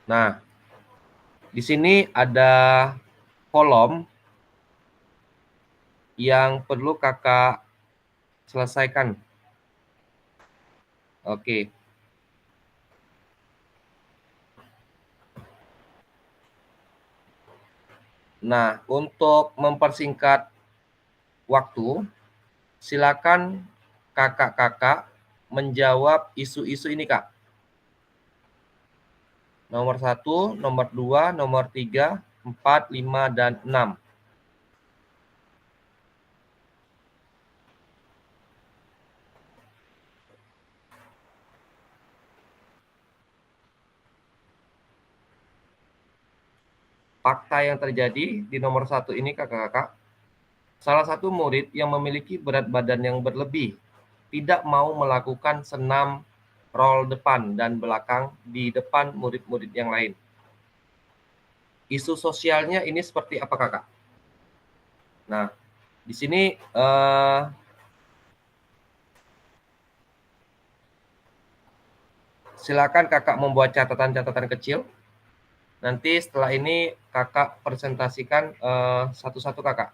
Nah, di sini ada kolom yang perlu kakak selesaikan. Oke. Nah, untuk mempersingkat waktu, silakan kakak-kakak menjawab isu-isu ini, Kak. Nomor 1, nomor 2, nomor 3, 4, 5, dan 6. Fakta yang terjadi di nomor 1 ini, kakak-kakak, salah satu murid yang memiliki berat badan yang berlebih tidak mau melakukan senam roll depan dan belakang di depan murid-murid yang lain. Isu sosialnya ini seperti apa, kakak? Nah, di sini silakan kakak membuat catatan-catatan kecil. Nanti setelah ini kakak presentasikan satu-satu, kakak.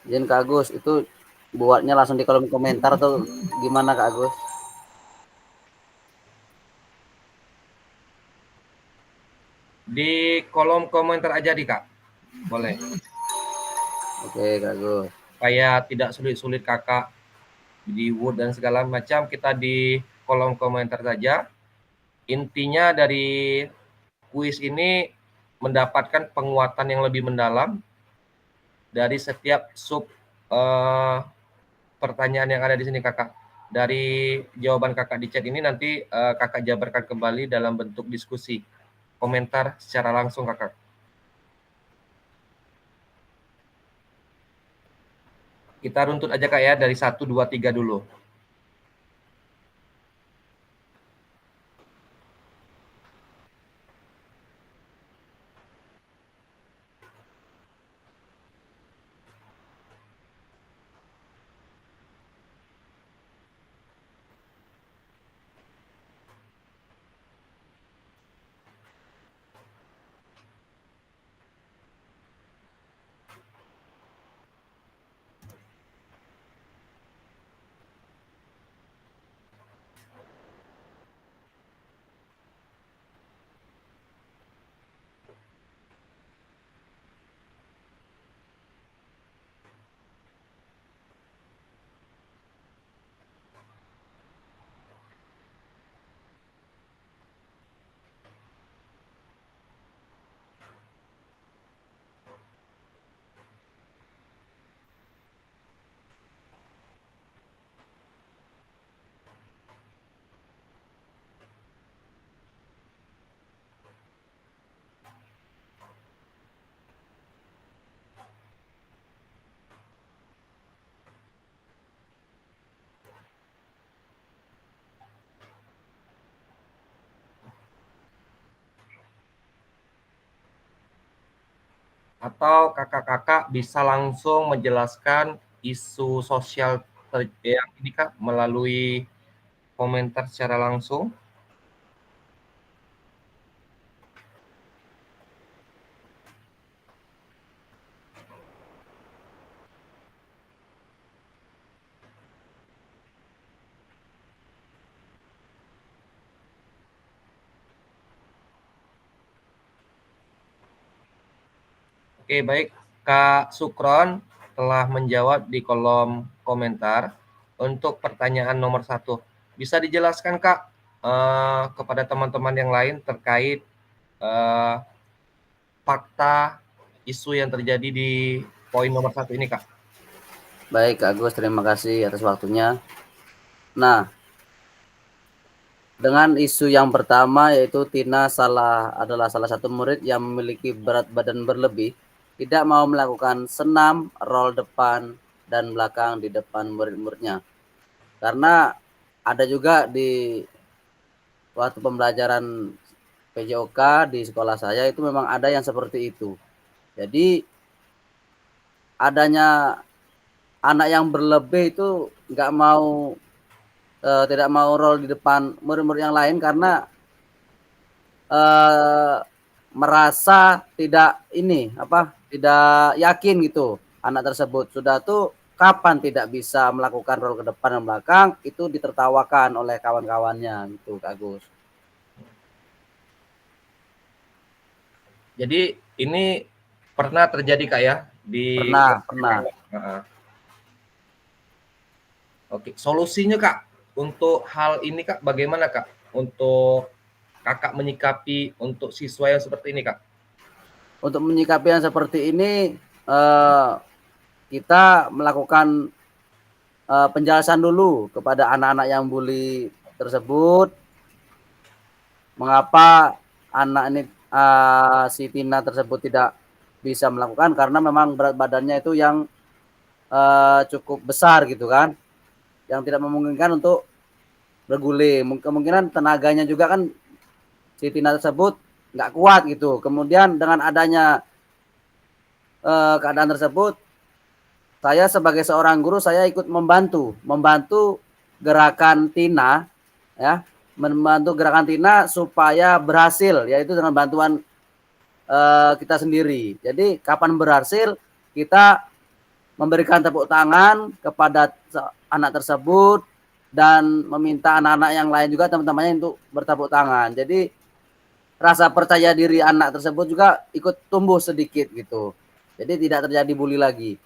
Izin Kak Agus, itu buatnya langsung di kolom komentar atau gimana Kak Agus? Di kolom komentar aja di, Kak. Boleh. Oke Kak Agus. Supaya tidak sulit-sulit kakak di Word dan segala macam, kita di kolom komentar saja. Intinya dari kuis ini mendapatkan penguatan yang lebih mendalam dari setiap sub pertanyaan yang ada di sini, kakak. Dari jawaban kakak di chat ini nanti kakak jabarkan kembali dalam bentuk diskusi, komentar secara langsung, kakak. Kita runtut aja, Kak, ya, dari 1, 2, 3 dulu. Atau kakak-kakak bisa langsung menjelaskan isu sosial yang ini Kak melalui komentar secara langsung? Oke, baik. Kak Sukron telah menjawab di kolom komentar untuk pertanyaan nomor 1. Bisa dijelaskan Kak kepada teman-teman yang lain terkait fakta isu yang terjadi di poin nomor 1 ini Kak? Baik Kak Agus, terima kasih atas waktunya. Nah, dengan isu yang pertama yaitu Tina adalah salah satu murid yang memiliki berat badan berlebih, tidak mau melakukan senam, roll depan dan belakang di depan murid-muridnya. Karena ada juga di waktu pembelajaran PJOK di sekolah saya itu memang ada yang seperti itu. Jadi adanya anak yang berlebih itu tidak mau roll di depan murid-murid yang lain karena merasa tidak yakin gitu anak tersebut. Sudah tuh kapan tidak bisa melakukan roll ke depan dan belakang itu ditertawakan oleh kawan-kawannya gitu Kak Agus. Jadi ini pernah terjadi Kak ya di Pernah. Oke, solusinya Kak untuk hal ini Kak bagaimana Kak untuk Kakak menyikapi untuk siswa yang seperti ini Kak? Untuk menyikapi yang seperti ini kita melakukan penjelasan dulu kepada anak-anak yang bully tersebut, mengapa anak ini si Tina tersebut tidak bisa melakukan karena memang berat badannya itu yang cukup besar gitu kan, yang tidak memungkinkan untuk berguling. Kemungkinan tenaganya juga kan si Tina tersebut nggak kuat gitu. Kemudian dengan adanya keadaan tersebut, saya sebagai seorang guru saya ikut membantu gerakan Tina ya, membantu gerakan Tina supaya berhasil, yaitu dengan bantuan kita sendiri. Jadi kapan berhasil kita memberikan tepuk tangan kepada anak tersebut dan meminta anak-anak yang lain juga teman-temannya untuk bertepuk tangan. Jadi rasa percaya diri anak tersebut juga ikut tumbuh sedikit gitu. Jadi tidak terjadi bully lagi.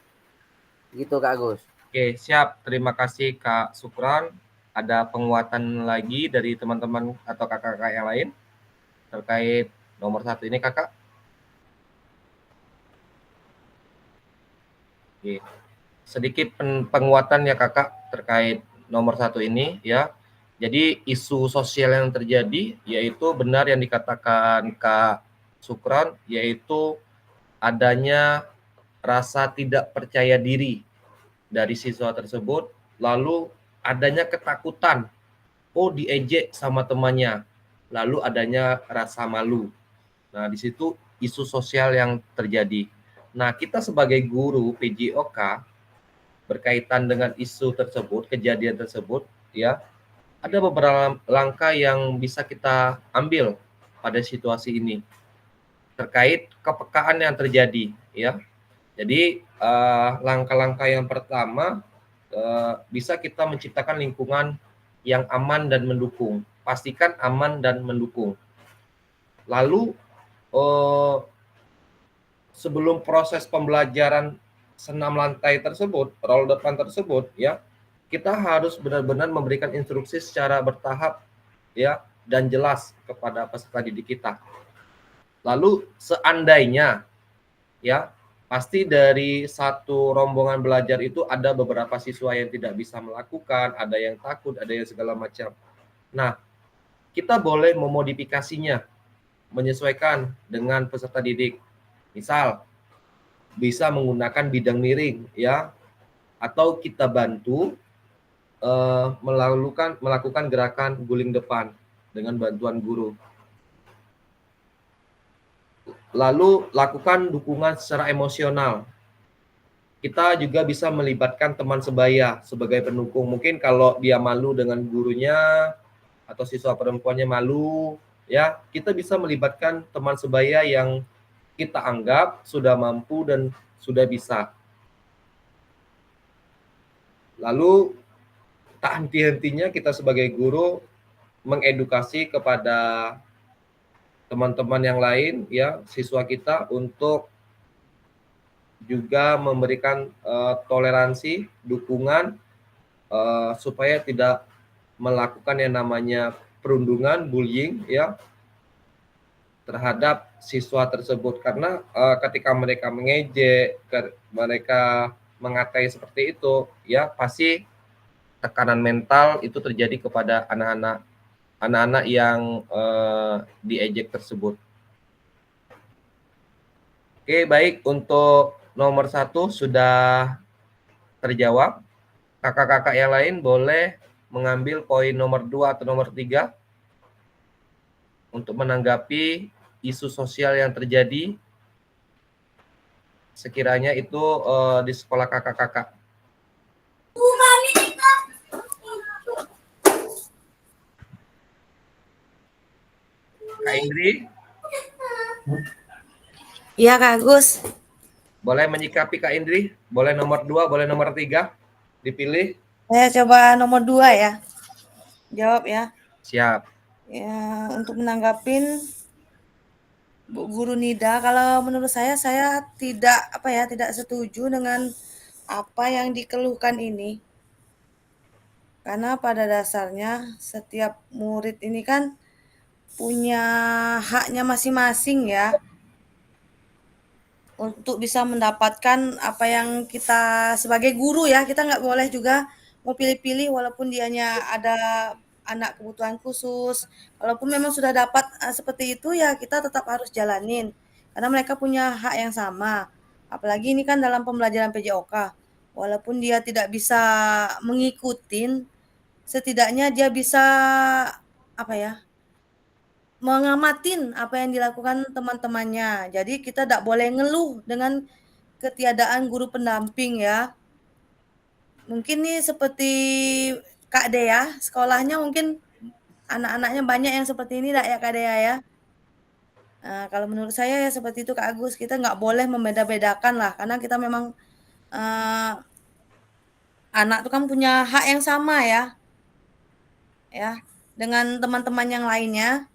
Gitu Kak Agus. Oke, siap. Terima kasih Kak Sukron. Ada penguatan lagi dari teman-teman atau kakak-kakak yang lain terkait nomor 1 ini Kakak? Oke. Sedikit penguatan ya Kakak terkait nomor 1 ini ya. Jadi isu sosial yang terjadi yaitu benar yang dikatakan Kak Sukron, yaitu adanya rasa tidak percaya diri dari siswa tersebut, lalu adanya ketakutan, diejek sama temannya, lalu adanya rasa malu. Nah, di situ isu sosial yang terjadi. Nah, kita sebagai guru PJOK berkaitan dengan isu tersebut, kejadian tersebut, ya, ada beberapa langkah yang bisa kita ambil pada situasi ini terkait kepekaan yang terjadi, ya. Jadi langkah-langkah yang pertama bisa kita menciptakan lingkungan yang aman dan mendukung. Pastikan aman dan mendukung. Lalu sebelum proses pembelajaran senam lantai tersebut, roll depan tersebut, ya, kita harus benar-benar memberikan instruksi secara bertahap, ya, dan jelas kepada peserta didik kita. Lalu seandainya, ya, pasti dari satu rombongan belajar itu ada beberapa siswa yang tidak bisa melakukan, ada yang takut, ada yang segala macam. Nah, kita boleh memodifikasinya, menyesuaikan dengan peserta didik. Misal, bisa menggunakan bidang miring, ya, atau kita bantu melakukan gerakan guling depan dengan bantuan guru. Lalu lakukan dukungan secara emosional. Kita juga bisa melibatkan teman sebaya sebagai pendukung. Mungkin kalau dia malu dengan gurunya atau siswa perempuannya malu, ya kita bisa melibatkan teman sebaya yang kita anggap sudah mampu dan sudah bisa. Lalu tak henti-hentinya kita sebagai guru mengedukasi kepada teman-teman yang lain, ya siswa kita, untuk juga memberikan toleransi, dukungan, supaya tidak melakukan yang namanya perundungan, bullying, ya terhadap siswa tersebut. Karena ketika mereka mengejek, mereka mengatai seperti itu, ya pasti tekanan mental itu terjadi kepada anak-anak yang diejek tersebut. Oke, baik, untuk nomor 1 sudah terjawab. Kakak-kakak yang lain boleh mengambil poin nomor 2 atau nomor 3 untuk menanggapi isu sosial yang terjadi sekiranya itu di sekolah kakak-kakak. Kak Indri, Iya Kak Agus. boleh menyikapi Kak Indri? Boleh nomor 2, boleh nomor 3 dipilih. Saya coba nomor 2 ya. Jawab ya. Siap. Ya, untuk menanggapin Bu Guru Nida, kalau menurut saya tidak setuju dengan apa yang dikeluhkan ini. Karena pada dasarnya setiap murid ini kan punya haknya masing-masing ya, untuk bisa mendapatkan apa yang kita sebagai guru ya, kita nggak boleh juga mau pilih-pilih walaupun dianya ada anak kebutuhan khusus. Walaupun memang sudah dapat seperti itu ya kita tetap harus jalanin. Karena mereka punya hak yang sama. Apalagi ini kan dalam pembelajaran PJOK. Walaupun dia tidak bisa mengikutin, setidaknya dia bisa mengamatin apa yang dilakukan teman-temannya. Jadi kita tidak boleh ngeluh dengan ketiadaan guru pendamping ya. Mungkin nih seperti Kak Dea, sekolahnya mungkin anak-anaknya banyak yang seperti ini ya Kak Dea ya. Nah, kalau menurut saya ya seperti itu Kak Agus, kita nggak boleh membeda-bedakan lah, karena kita memang anak itu kan punya hak yang sama ya, dengan teman-teman yang lainnya.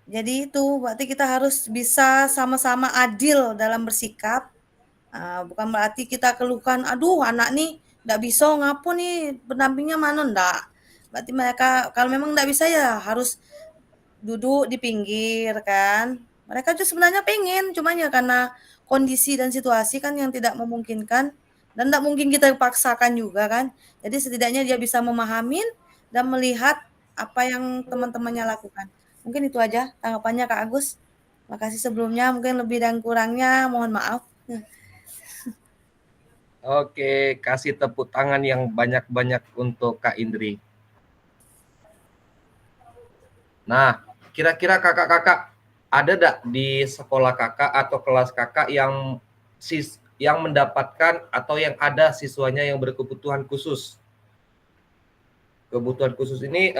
Jadi itu berarti kita harus bisa sama-sama adil dalam bersikap. Bukan berarti kita keluhkan, aduh anak nih nggak bisa ngapu nih pendampingnya mana, ndak. Berarti mereka kalau memang nggak bisa ya harus duduk di pinggir kan. Mereka tuh sebenarnya pengen, cuma ya karena kondisi dan situasi kan yang tidak memungkinkan dan nggak mungkin kita paksakan juga kan. Jadi setidaknya dia bisa memahamin dan melihat apa yang teman-temannya lakukan. Mungkin itu aja tanggapannya Kak Agus. Makasih sebelumnya, mungkin lebih dan kurangnya mohon maaf. Oke, kasih tepuk tangan yang banyak-banyak untuk Kak Indri. Nah, kira-kira kakak-kakak ada enggak di sekolah kakak atau kelas kakak yang mendapatkan atau yang ada siswanya yang berkebutuhan khusus? Kebutuhan khusus ini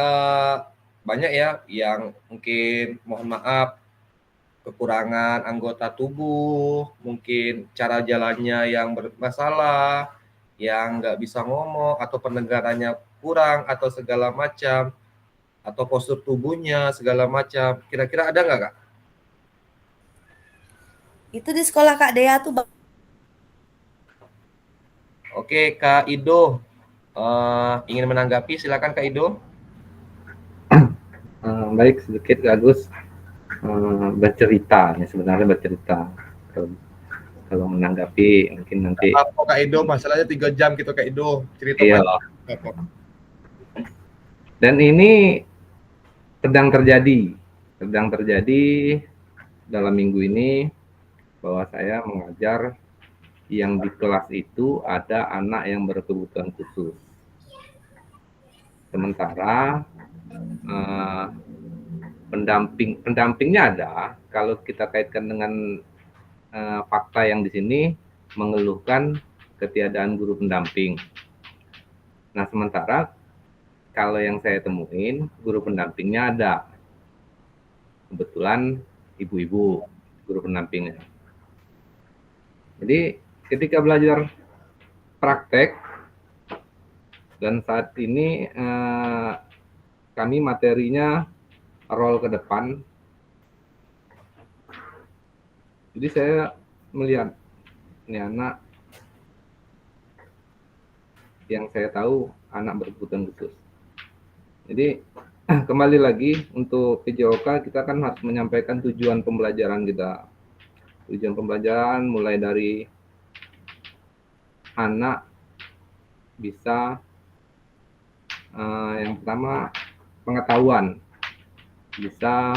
banyak ya, yang mungkin mohon maaf kekurangan anggota tubuh, mungkin cara jalannya yang bermasalah, yang nggak bisa ngomong atau pendengarannya kurang atau segala macam, atau postur tubuhnya segala macam. Kira-kira ada nggak Kak? Itu di sekolah Kak Dea tuh. Oke, Kak Ido ingin menanggapi, silakan Kak Ido. Baik, sedikit Kak Agus bercerita, ya sebenarnya bercerita. Kalau menanggapi mungkin nanti. Apa Kak Ido, masalahnya 3 jam gitu Kak Ido, cerita. Iya. Dan ini sedang terjadi dalam minggu ini, bahwa saya mengajar yang di kelas itu ada anak yang berkebutuhan khusus. Sementara pendampingnya ada. Kalau kita kaitkan dengan fakta yang di sini mengeluhkan ketiadaan guru pendamping. Nah, sementara kalau yang saya temuin guru pendampingnya ada. Kebetulan ibu-ibu guru pendampingnya. Jadi ketika belajar praktek dan saat ini kami materinya roll ke depan. Jadi saya melihat ini anak yang saya tahu anak berkebutuhan khusus. Jadi kembali lagi untuk PJOK kita kan harus menyampaikan tujuan pembelajaran kita. Tujuan pembelajaran mulai dari anak bisa yang pertama pengetahuan, bisa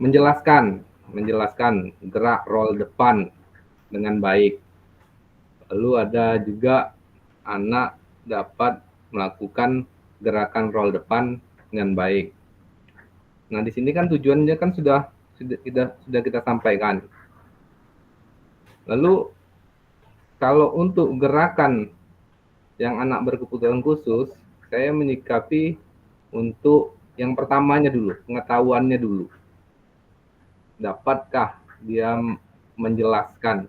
menjelaskan gerak roll depan dengan baik. Lalu ada juga anak dapat melakukan gerakan roll depan dengan baik. Nah, di sini kan tujuannya kan sudah kita sampaikan. Lalu kalau untuk gerakan yang anak berkebutuhan khusus, saya menyikapi untuk yang pertamanya dulu, pengetahuannya dulu. Dapatkah dia menjelaskan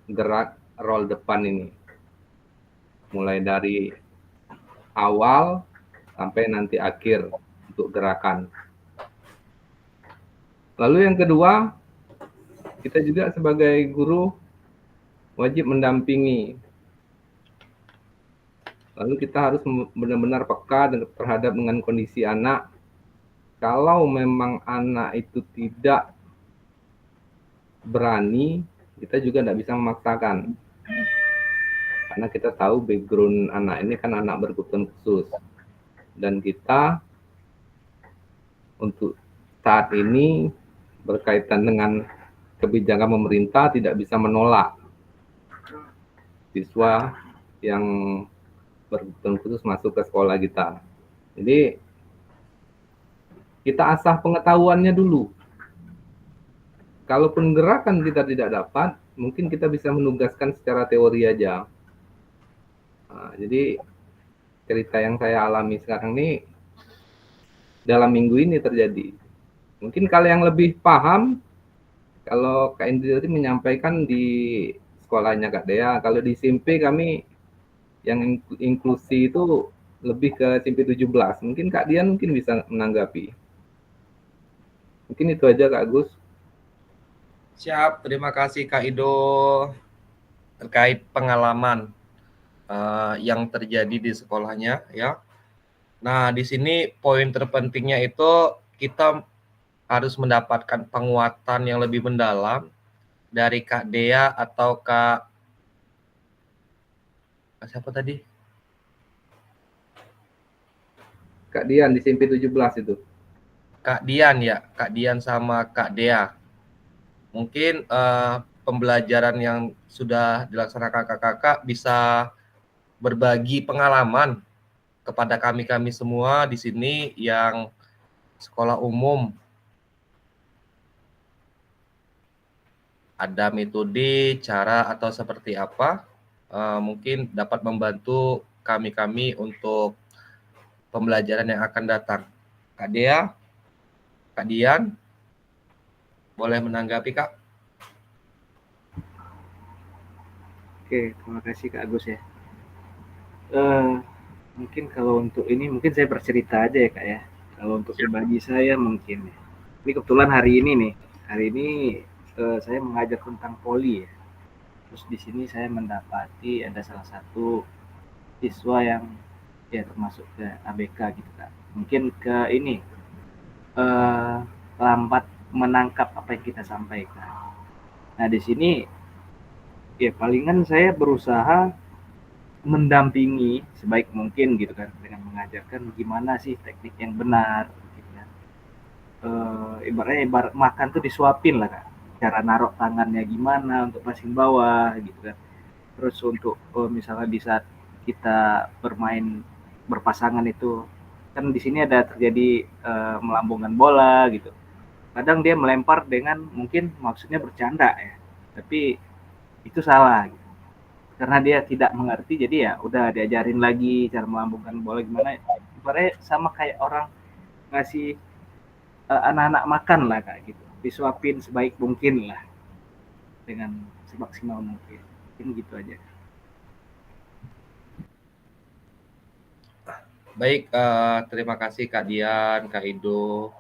gerak roll depan ini? Mulai dari awal sampai nanti akhir untuk gerakan. Lalu yang kedua, kita juga sebagai guru wajib mendampingi. Lalu kita harus benar-benar peka terhadap dengan kondisi anak. Kalau memang anak itu tidak berani, kita juga tidak bisa memaksakan. Karena kita tahu background anak ini kan anak berkebutuhan khusus. Dan kita untuk saat ini berkaitan dengan kebijakan pemerintah tidak bisa menolak siswa yang berkebutuhan khusus masuk ke sekolah kita. Jadi kita asah pengetahuannya dulu. Kalaupun gerakan kita tidak dapat, mungkin kita bisa menugaskan secara teori aja. Nah, jadi cerita yang saya alami sekarang ini dalam minggu ini terjadi. Mungkin kalau yang lebih paham, kalau Kak Indri menyampaikan di sekolahnya Kak Dea, kalau di SMP kami yang inklusi itu lebih ke SMP 17. Mungkin Kak Dian mungkin bisa menanggapi. Mungkin itu aja Kak Agus. Siap, terima kasih Kak Ido terkait pengalaman yang terjadi di sekolahnya ya. Nah, di sini poin terpentingnya itu kita harus mendapatkan penguatan yang lebih mendalam dari Kak Dea atau Kak siapa tadi? Kak Dian di SMP 17 itu. Kak Dian ya, Kak Dian sama Kak Dea. Mungkin pembelajaran yang sudah dilaksanakan kakak-kakak bisa berbagi pengalaman kepada kami semua di sini yang sekolah umum. Ada metode, cara atau seperti apa mungkin dapat membantu kami untuk pembelajaran yang akan datang. Kak Dea, Kak Dian, boleh menanggapi Kak? Oke, terima kasih Kak Agus ya. Mungkin kalau untuk ini mungkin saya bercerita aja ya Kak ya. Kalau untuk pribadi saya mungkin ya. Ini kebetulan hari ini saya mengajar tentang poli ya. Terus di sini saya mendapati ada salah satu siswa yang ya termasuk ke ABK gitu Kak. Mungkin ke ini lambat menangkap apa yang kita sampaikan. Nah di sini ya palingan saya berusaha mendampingi sebaik mungkin gitu kan dengan mengajarkan gimana sih teknik yang benar gitu kan. Ibarat makan tuh disuapin lah Kak. Cara naruh tangannya gimana untuk passing bawah gitu kan. Terus untuk misalnya di saat kita bermain berpasangan itu. Kan di sini ada terjadi melambungkan bola gitu. Kadang dia melempar dengan mungkin maksudnya bercanda ya, tapi itu salah gitu. Karena dia tidak mengerti, jadi ya udah diajarin lagi cara melambungkan bola gimana. Ibaratnya sama kayak orang ngasih anak-anak makan lah kayak gitu, disuapin sebaik mungkin lah dengan semaksimal mungkin. Mungkin gitu aja. Baik, terima kasih Kak Dian, Kak Ido,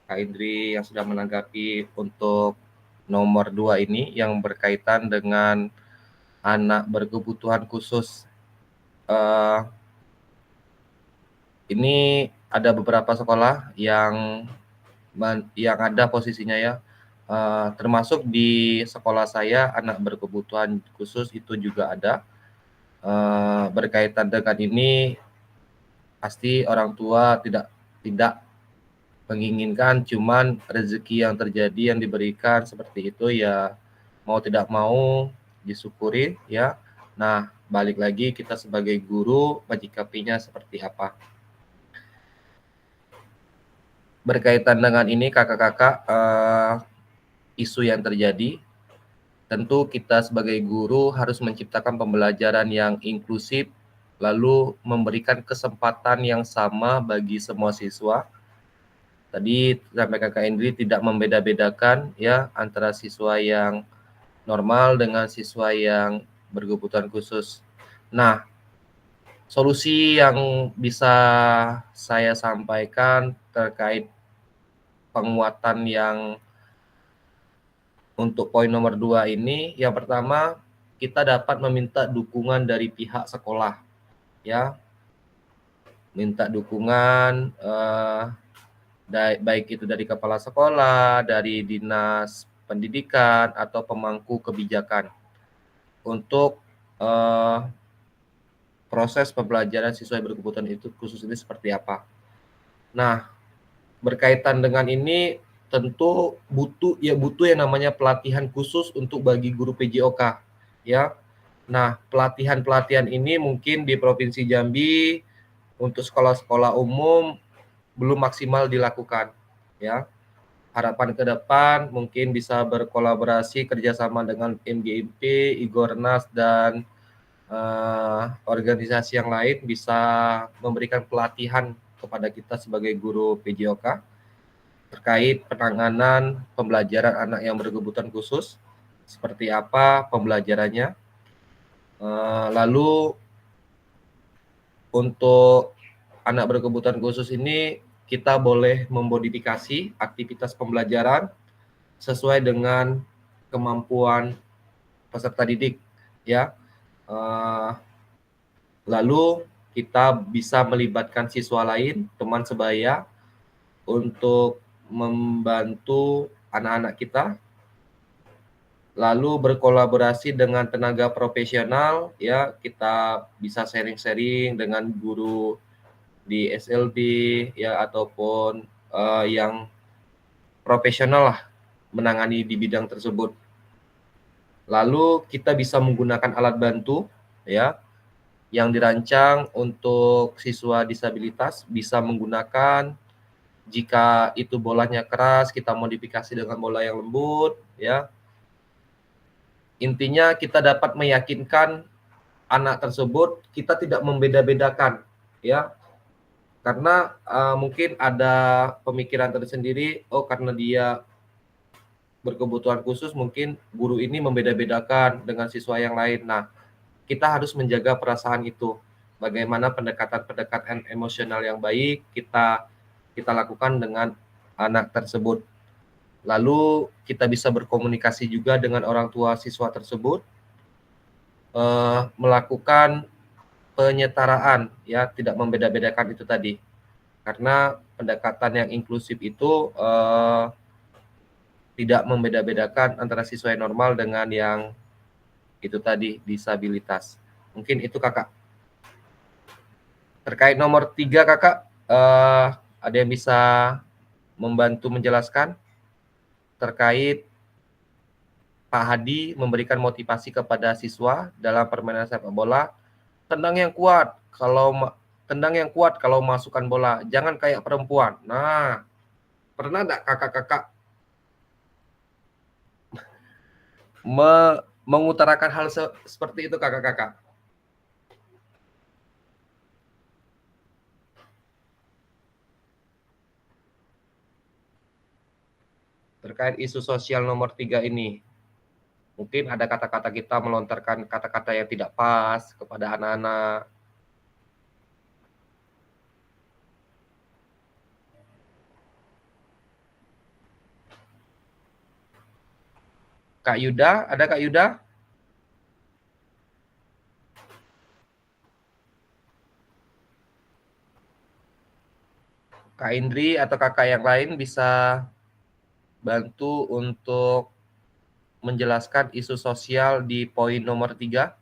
Kak Indri yang sudah menanggapi untuk nomor 2 ini yang berkaitan dengan anak berkebutuhan khusus. Ini ada beberapa sekolah yang ada posisinya ya, termasuk di sekolah saya anak berkebutuhan khusus itu juga ada. Berkaitan dengan ini pasti orang tua tidak menginginkan, cuman rezeki yang terjadi yang diberikan seperti itu ya mau tidak mau disyukuri ya. Nah, balik lagi kita sebagai guru menyikapinya seperti apa. Berkaitan dengan ini kakak-kakak, isu yang terjadi, tentu kita sebagai guru harus menciptakan pembelajaran yang inklusif, lalu memberikan kesempatan yang sama bagi semua siswa. Tadi sampai Kakak Indri tidak membeda-bedakan ya antara siswa yang normal dengan siswa yang berkebutuhan khusus. Nah, solusi yang bisa saya sampaikan terkait penguatan yang untuk poin nomor 2 ini, yang pertama kita dapat meminta dukungan dari pihak sekolah ya, minta dukungan baik itu dari kepala sekolah, dari dinas pendidikan atau pemangku kebijakan untuk proses pembelajaran siswa yang berkebutuhan itu khusus ini seperti apa. Nah, berkaitan dengan ini tentu butuh yang namanya pelatihan khusus untuk bagi guru PJOK ya. Nah, pelatihan ini mungkin di Provinsi Jambi untuk sekolah-sekolah umum belum maksimal dilakukan ya. Harapan ke depan mungkin bisa berkolaborasi kerjasama dengan MGIP, Igornas dan organisasi yang lain bisa memberikan pelatihan kepada kita sebagai guru PJOK terkait penanganan pembelajaran anak yang berkebutuhan khusus, seperti apa pembelajarannya. Lalu untuk anak berkebutuhan khusus ini kita boleh memodifikasi aktivitas pembelajaran sesuai dengan kemampuan peserta didik ya. Lalu kita bisa melibatkan siswa lain, teman sebaya untuk membantu anak-anak kita, lalu berkolaborasi dengan tenaga profesional ya, kita bisa sharing-sharing dengan guru di SLB ya ataupun yang profesional lah menangani di bidang tersebut. Lalu kita bisa menggunakan alat bantu ya yang dirancang untuk siswa disabilitas, bisa menggunakan. Jika itu bolanya keras, kita modifikasi dengan bola yang lembut, ya. Intinya kita dapat meyakinkan anak tersebut, kita tidak membeda-bedakan, ya. Karena mungkin ada pemikiran tersendiri, oh karena dia berkebutuhan khusus, mungkin guru ini membeda-bedakan dengan siswa yang lain. Nah, kita harus menjaga perasaan itu. Bagaimana pendekatan emosional yang baik kita lakukan dengan anak tersebut. Lalu kita bisa berkomunikasi juga dengan orang tua siswa tersebut, melakukan penyetaraan, ya, tidak membeda-bedakan itu tadi. Karena pendekatan yang inklusif itu tidak membeda-bedakan antara siswa yang normal dengan yang itu tadi, disabilitas. Mungkin itu kakak. Terkait nomor 3 kakak, ada yang bisa membantu menjelaskan terkait Pak Hadi memberikan motivasi kepada siswa dalam permainan sepak bola, tendang yang kuat, tendang yang kuat kalau masukkan bola. Jangan kayak perempuan. Nah, pernah enggak kakak-kakak mengutarakan hal seperti itu kakak-kakak? Terkait isu sosial nomor 3 ini. Mungkin ada kata-kata kita melontarkan kata-kata yang tidak pas kepada anak-anak. Kak Yuda, ada Kak Yuda? Kak Indri atau kakak yang lain bisa bantu untuk menjelaskan isu sosial di poin nomor 3?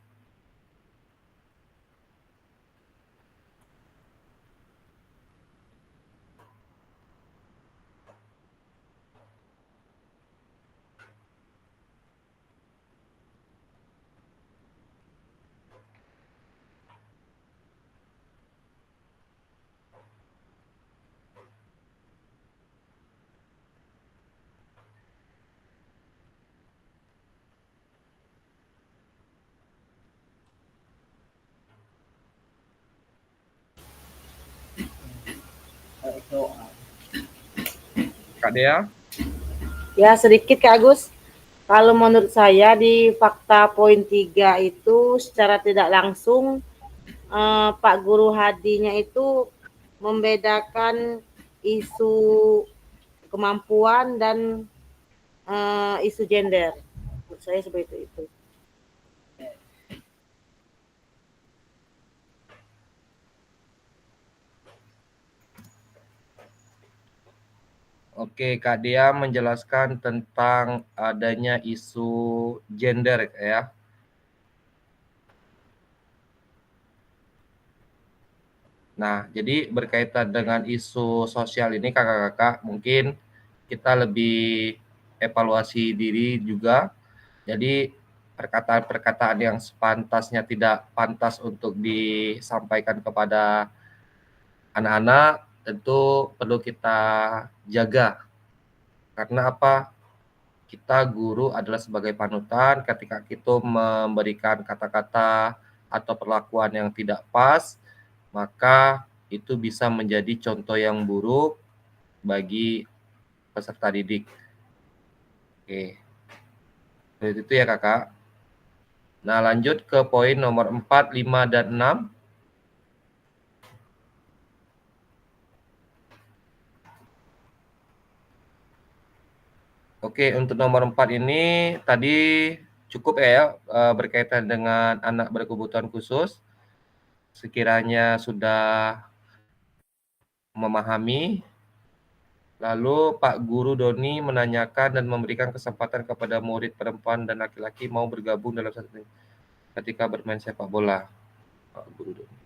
Kak Dea? Ya, sedikit Kak Agus. Kalau menurut saya di fakta poin 3 itu secara tidak langsung Pak Guru Hadinya itu membedakan isu kemampuan dan isu gender. Menurut saya seperti itu. Oke, Kak Dea menjelaskan tentang adanya isu gender ya. Nah, jadi berkaitan dengan isu sosial ini kakak-kakak, mungkin kita lebih evaluasi diri juga. Jadi perkataan-perkataan yang sepantasnya tidak pantas untuk disampaikan kepada anak-anak tentu perlu kita jaga. Karena apa? Kita guru adalah sebagai panutan, ketika kita memberikan kata-kata atau perlakuan yang tidak pas, maka itu bisa menjadi contoh yang buruk bagi peserta didik. Oke. Seperti itu ya kakak. Nah, lanjut ke poin nomor 4, 5, dan 6. Oke, untuk nomor 4 ini tadi cukup ya berkaitan dengan anak berkebutuhan khusus. Sekiranya sudah memahami, lalu Pak Guru Doni menanyakan dan memberikan kesempatan kepada murid perempuan dan laki-laki mau bergabung dalam satu tim ketika bermain sepak bola. Pak Guru Doni.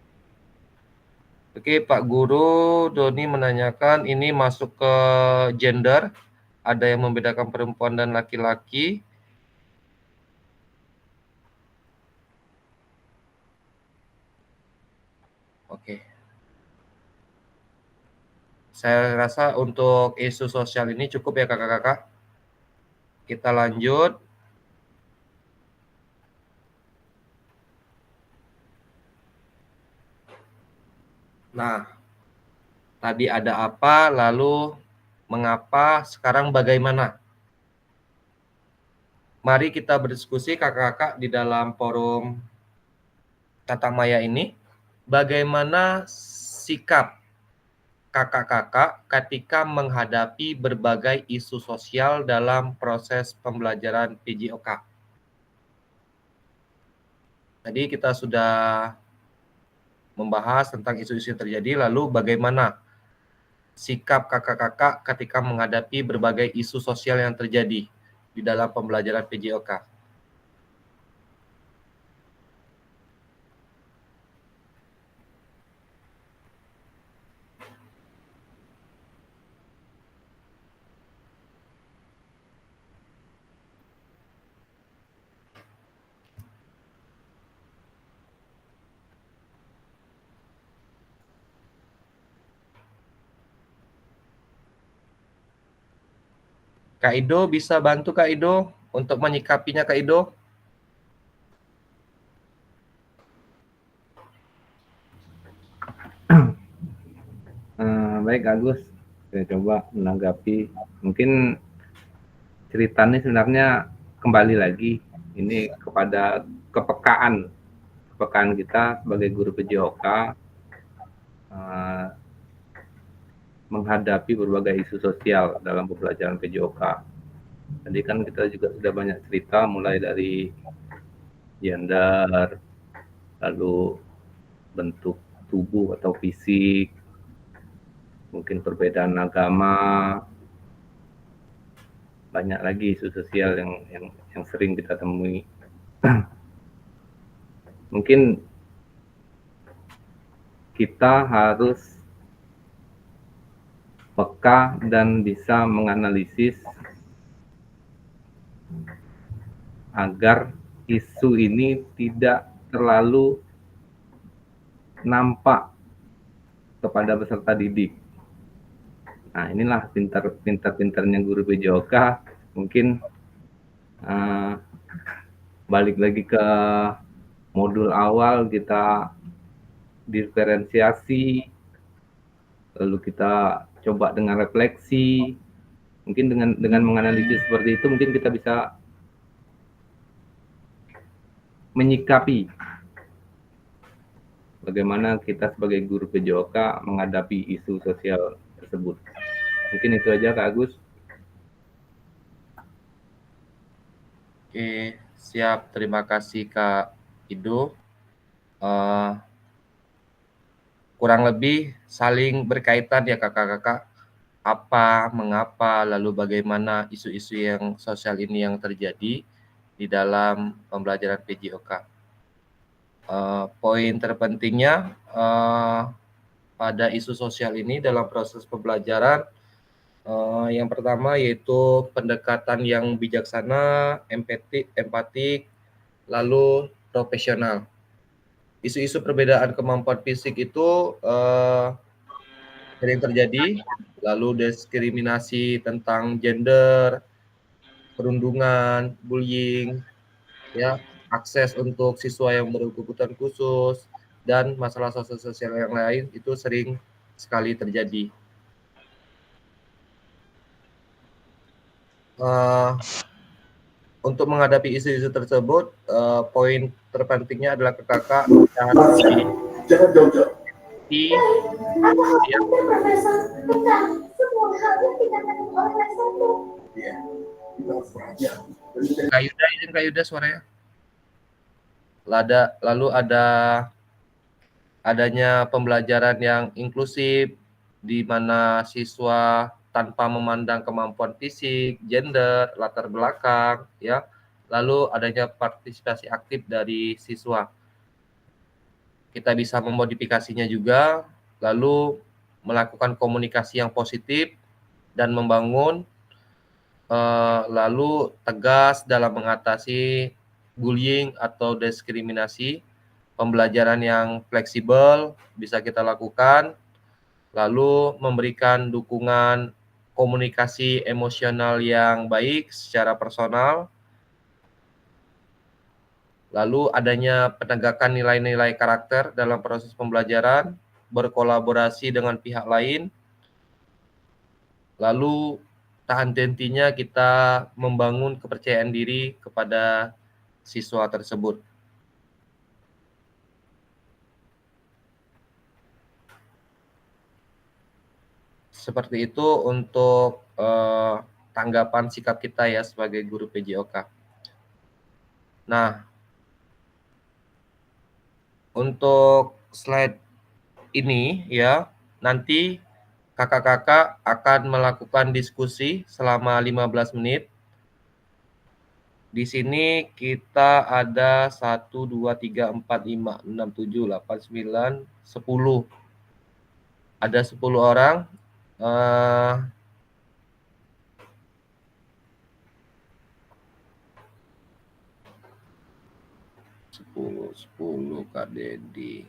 Oke, Pak Guru Doni menanyakan ini masuk ke gender. Ada yang membedakan perempuan dan laki-laki. Oke. Saya rasa untuk isu sosial ini cukup ya kakak-kakak. Kita lanjut. Nah, tadi ada apa, lalu mengapa, sekarang bagaimana? Mari kita berdiskusi kakak-kakak di dalam forum Tata Maya ini. Bagaimana sikap kakak-kakak ketika menghadapi berbagai isu sosial dalam proses pembelajaran PJOK. Tadi kita sudah membahas tentang isu-isu yang terjadi, lalu bagaimana sikap kakak-kakak ketika menghadapi berbagai isu sosial yang terjadi di dalam pembelajaran PJOK. Kak Ido bisa bantu Kak Ido untuk menyikapinya Kak Ido? Baik Agus, saya coba menanggapi. Mungkin ceritanya sebenarnya kembali lagi ini kepada kepekaan kita sebagai guru PJOK menghadapi berbagai isu sosial dalam pembelajaran PJOK. Tadi kan kita juga sudah banyak cerita mulai dari gender, lalu bentuk tubuh atau fisik, mungkin perbedaan agama, banyak lagi isu sosial yang sering kita temui. Mungkin kita harus peka dan bisa menganalisis agar isu ini tidak terlalu nampak kepada peserta didik. Nah, inilah pintar-pintarnya guru PJOK. Mungkin balik lagi ke modul awal, kita diferensiasi, lalu kita coba dengan refleksi. Mungkin dengan menganalisis seperti itu, mungkin kita bisa menyikapi bagaimana kita sebagai guru PJOK menghadapi isu sosial tersebut. Mungkin itu aja Kak Agus. Oke, siap. Terima kasih Kak Ido. Kurang lebih saling berkaitan ya kakak-kakak. Apa, mengapa, lalu bagaimana isu-isu yang sosial ini yang terjadi di dalam pembelajaran PJOK. Poin terpentingnya pada isu sosial ini dalam proses pembelajaran, yang pertama yaitu pendekatan yang bijaksana, empatik, lalu profesional. Isu-isu perbedaan kemampuan fisik itu sering terjadi, lalu diskriminasi tentang gender, perundungan, bullying, ya, akses untuk siswa yang berkebutuhan khusus, dan masalah sosial yang lain itu sering sekali terjadi. Untuk menghadapi isu-isu tersebut, poin terpentingnya adalah kakak harus Kak Yuda suaranya. Lalu adanya pembelajaran yang inklusif di mana siswa tanpa memandang kemampuan fisik, gender, latar belakang, ya. Lalu adanya partisipasi aktif dari siswa. Kita bisa memodifikasinya juga, lalu melakukan komunikasi yang positif dan membangun, lalu tegas dalam mengatasi bullying atau diskriminasi. Pembelajaran yang fleksibel bisa kita lakukan, lalu memberikan dukungan komunikasi emosional yang baik secara personal, lalu adanya penegakan nilai-nilai karakter dalam proses pembelajaran, berkolaborasi dengan pihak lain, lalu tak henti-hentinya kita membangun kepercayaan diri kepada siswa tersebut. Seperti itu untuk tanggapan sikap kita ya sebagai guru PJOK. Nah, untuk slide ini ya, nanti kakak-kakak akan melakukan diskusi selama 15 menit. Di sini kita ada 1, 2, 3, 4, 5, 6, 7, 8, 9, 10. Ada 10 orang. 10 Kak Dedi.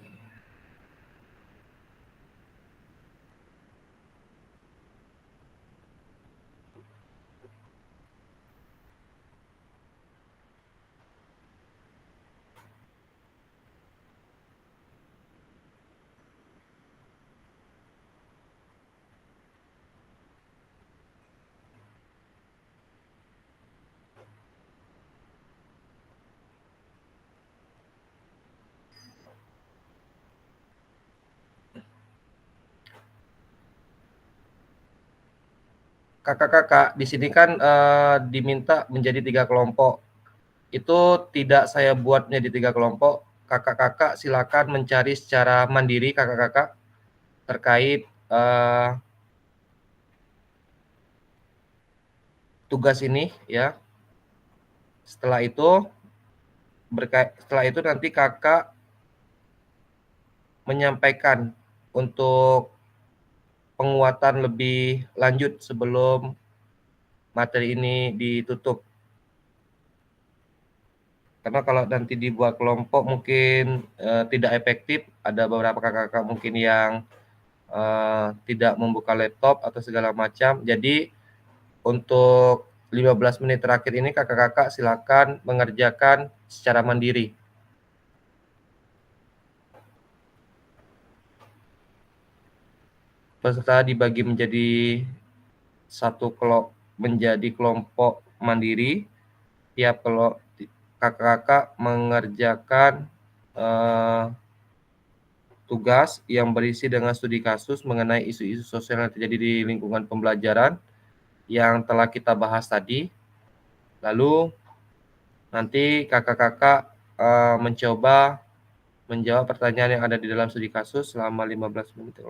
kakak-kakak di sini kan diminta menjadi 3 kelompok. Itu tidak saya buat menjadi 3 kelompok. Kakak-kakak silakan mencari secara mandiri kakak-kakak terkait tugas ini ya. Setelah itu nanti kakak menyampaikan untuk penguatan lebih lanjut sebelum materi ini ditutup. Karena kalau nanti dibuat kelompok mungkin tidak efektif. Ada beberapa kakak-kakak mungkin yang tidak membuka laptop atau segala macam. Jadi untuk 15 menit terakhir ini kakak-kakak silakan mengerjakan secara mandiri. Peserta dibagi menjadi kelompok mandiri. Tiap kakak-kakak mengerjakan tugas yang berisi dengan studi kasus mengenai isu-isu sosial yang terjadi di lingkungan pembelajaran yang telah kita bahas tadi. Lalu nanti kakak-kakak mencoba menjawab pertanyaan yang ada di dalam studi kasus selama 15 menit.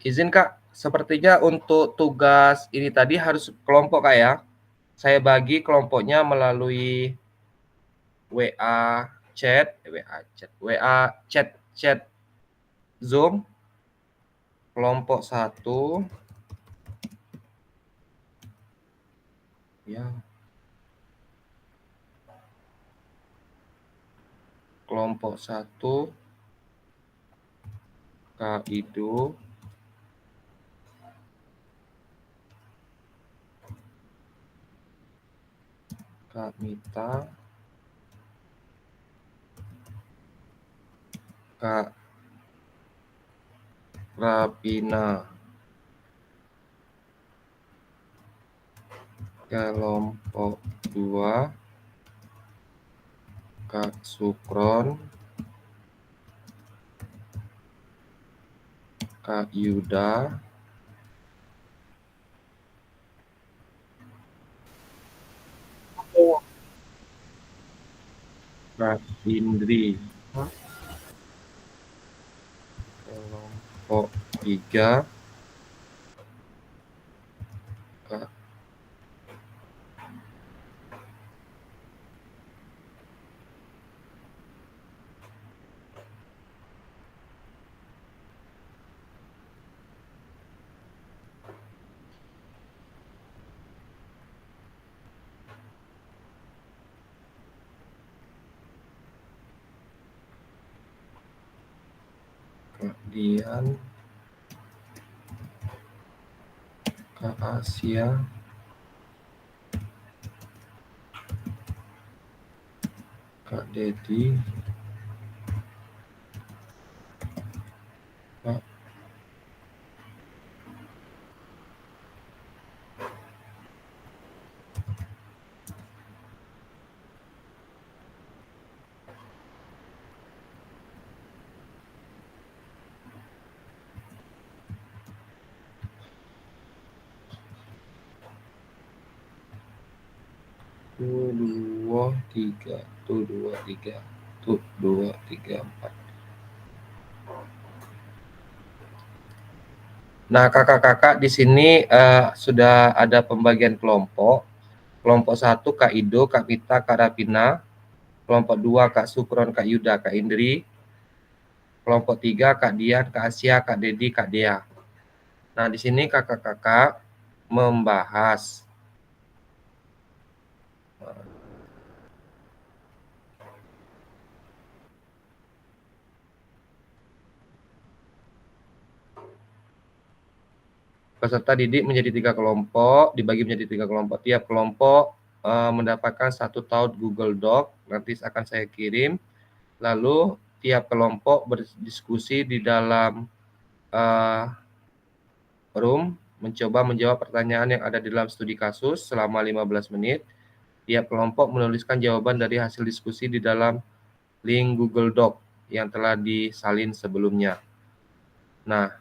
Izin Kak, sepertinya untuk tugas ini tadi harus kelompok Kak ya. Saya bagi kelompoknya melalui WA chat Zoom. Kelompok 1 ya. Kelompok 1 Kak Ido, Kak Mita, Kak Rapina. Kelompok 2 Kak Sukron, Kak Yuda, Kak Indri. Kelompok 3 Kak Dian, Kak Asia, Kak Dedi, Kak tuh 2 3 tuh 2 3 tuh 2 3 4. Nah, kakak-kakak di sini sudah ada pembagian kelompok. Kelompok 1 Kak Ido, Kak Pita, Kak Rapina. Kelompok 2 Kak Sukron, Kak Yuda, Kak Indri. Kelompok 3 Kak Dian, Kak Asia, Kak Dedi, Kak Dea. Nah, di sini kakak-kakak membahas peserta didik menjadi 3 kelompok, dibagi menjadi 3 kelompok. Tiap kelompok mendapatkan 1 taut Google Doc, nanti akan saya kirim. Lalu tiap kelompok berdiskusi di dalam room, mencoba menjawab pertanyaan yang ada di dalam studi kasus selama 15 menit. Tiap kelompok menuliskan jawaban dari hasil diskusi di dalam link Google Doc yang telah disalin sebelumnya. Nah,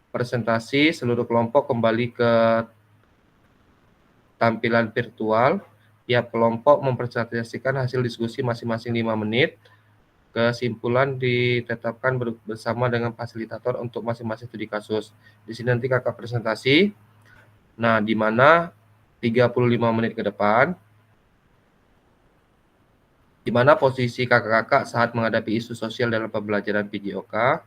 presentasi seluruh kelompok kembali ke tampilan virtual. Tiap kelompok mempresentasikan hasil diskusi masing-masing 5 menit. Kesimpulan ditetapkan bersama dengan fasilitator untuk masing-masing studi kasus. Di sini nanti kakak presentasi. Nah, di mana 35 menit ke depan, di mana posisi kakak-kakak saat menghadapi isu sosial dalam pembelajaran PJOK.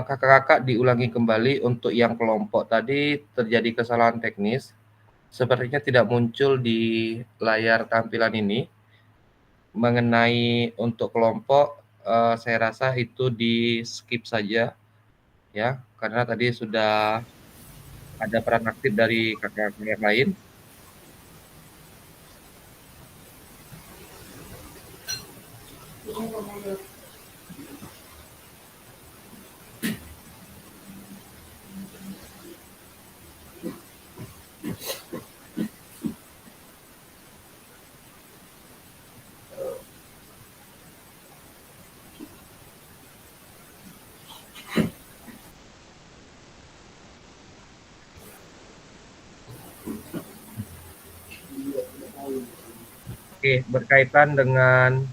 Kakak-kakak diulangi kembali untuk yang kelompok tadi terjadi kesalahan teknis. Sepertinya tidak muncul di layar tampilan ini. Mengenai untuk kelompok, saya rasa itu di skip saja ya, karena tadi sudah ada peran aktif dari kakak-kakak yang lain. Oke, berkaitan dengan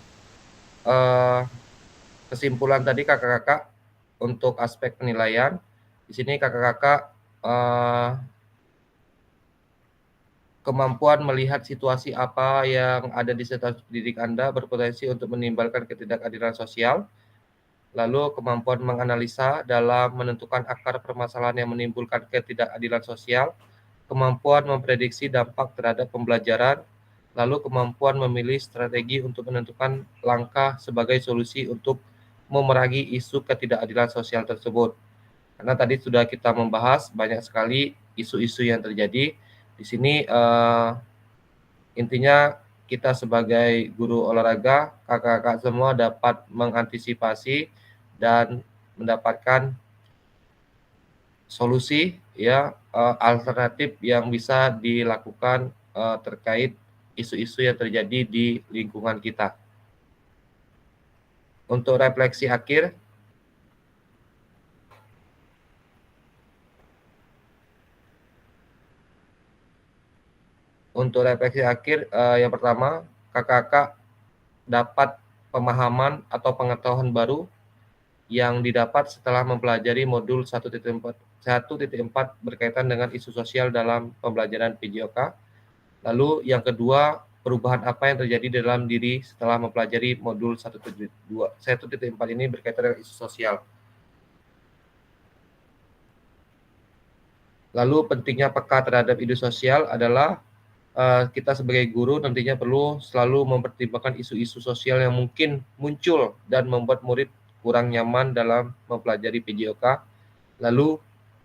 kesimpulan tadi kakak-kakak untuk aspek penilaian, di sini kakak-kakak kemampuan melihat situasi apa yang ada di sekitar didik Anda berpotensi untuk menimbulkan ketidakadilan sosial, lalu kemampuan menganalisa dalam menentukan akar permasalahan yang menimbulkan ketidakadilan sosial, kemampuan memprediksi dampak terhadap pembelajaran, lalu kemampuan memilih strategi untuk menentukan langkah sebagai solusi untuk memerangi isu ketidakadilan sosial tersebut. Karena tadi sudah kita membahas banyak sekali isu-isu yang terjadi. Di sini intinya kita sebagai guru olahraga, kakak-kakak semua dapat mengantisipasi dan mendapatkan solusi ya alternatif yang bisa dilakukan terkait isu-isu yang terjadi di lingkungan kita. Untuk refleksi akhir, yang pertama, kakak-kakak dapat pemahaman atau pengetahuan baru yang didapat setelah mempelajari modul 1.4 berkaitan dengan isu sosial dalam pembelajaran PJOK. Lalu yang kedua, perubahan apa yang terjadi dalam diri setelah mempelajari modul 1.4 ini berkaitan dengan isu sosial. Lalu pentingnya peka terhadap isu sosial adalah kita sebagai guru nantinya perlu selalu mempertimbangkan isu-isu sosial yang mungkin muncul dan membuat murid kurang nyaman dalam mempelajari PJOK. Lalu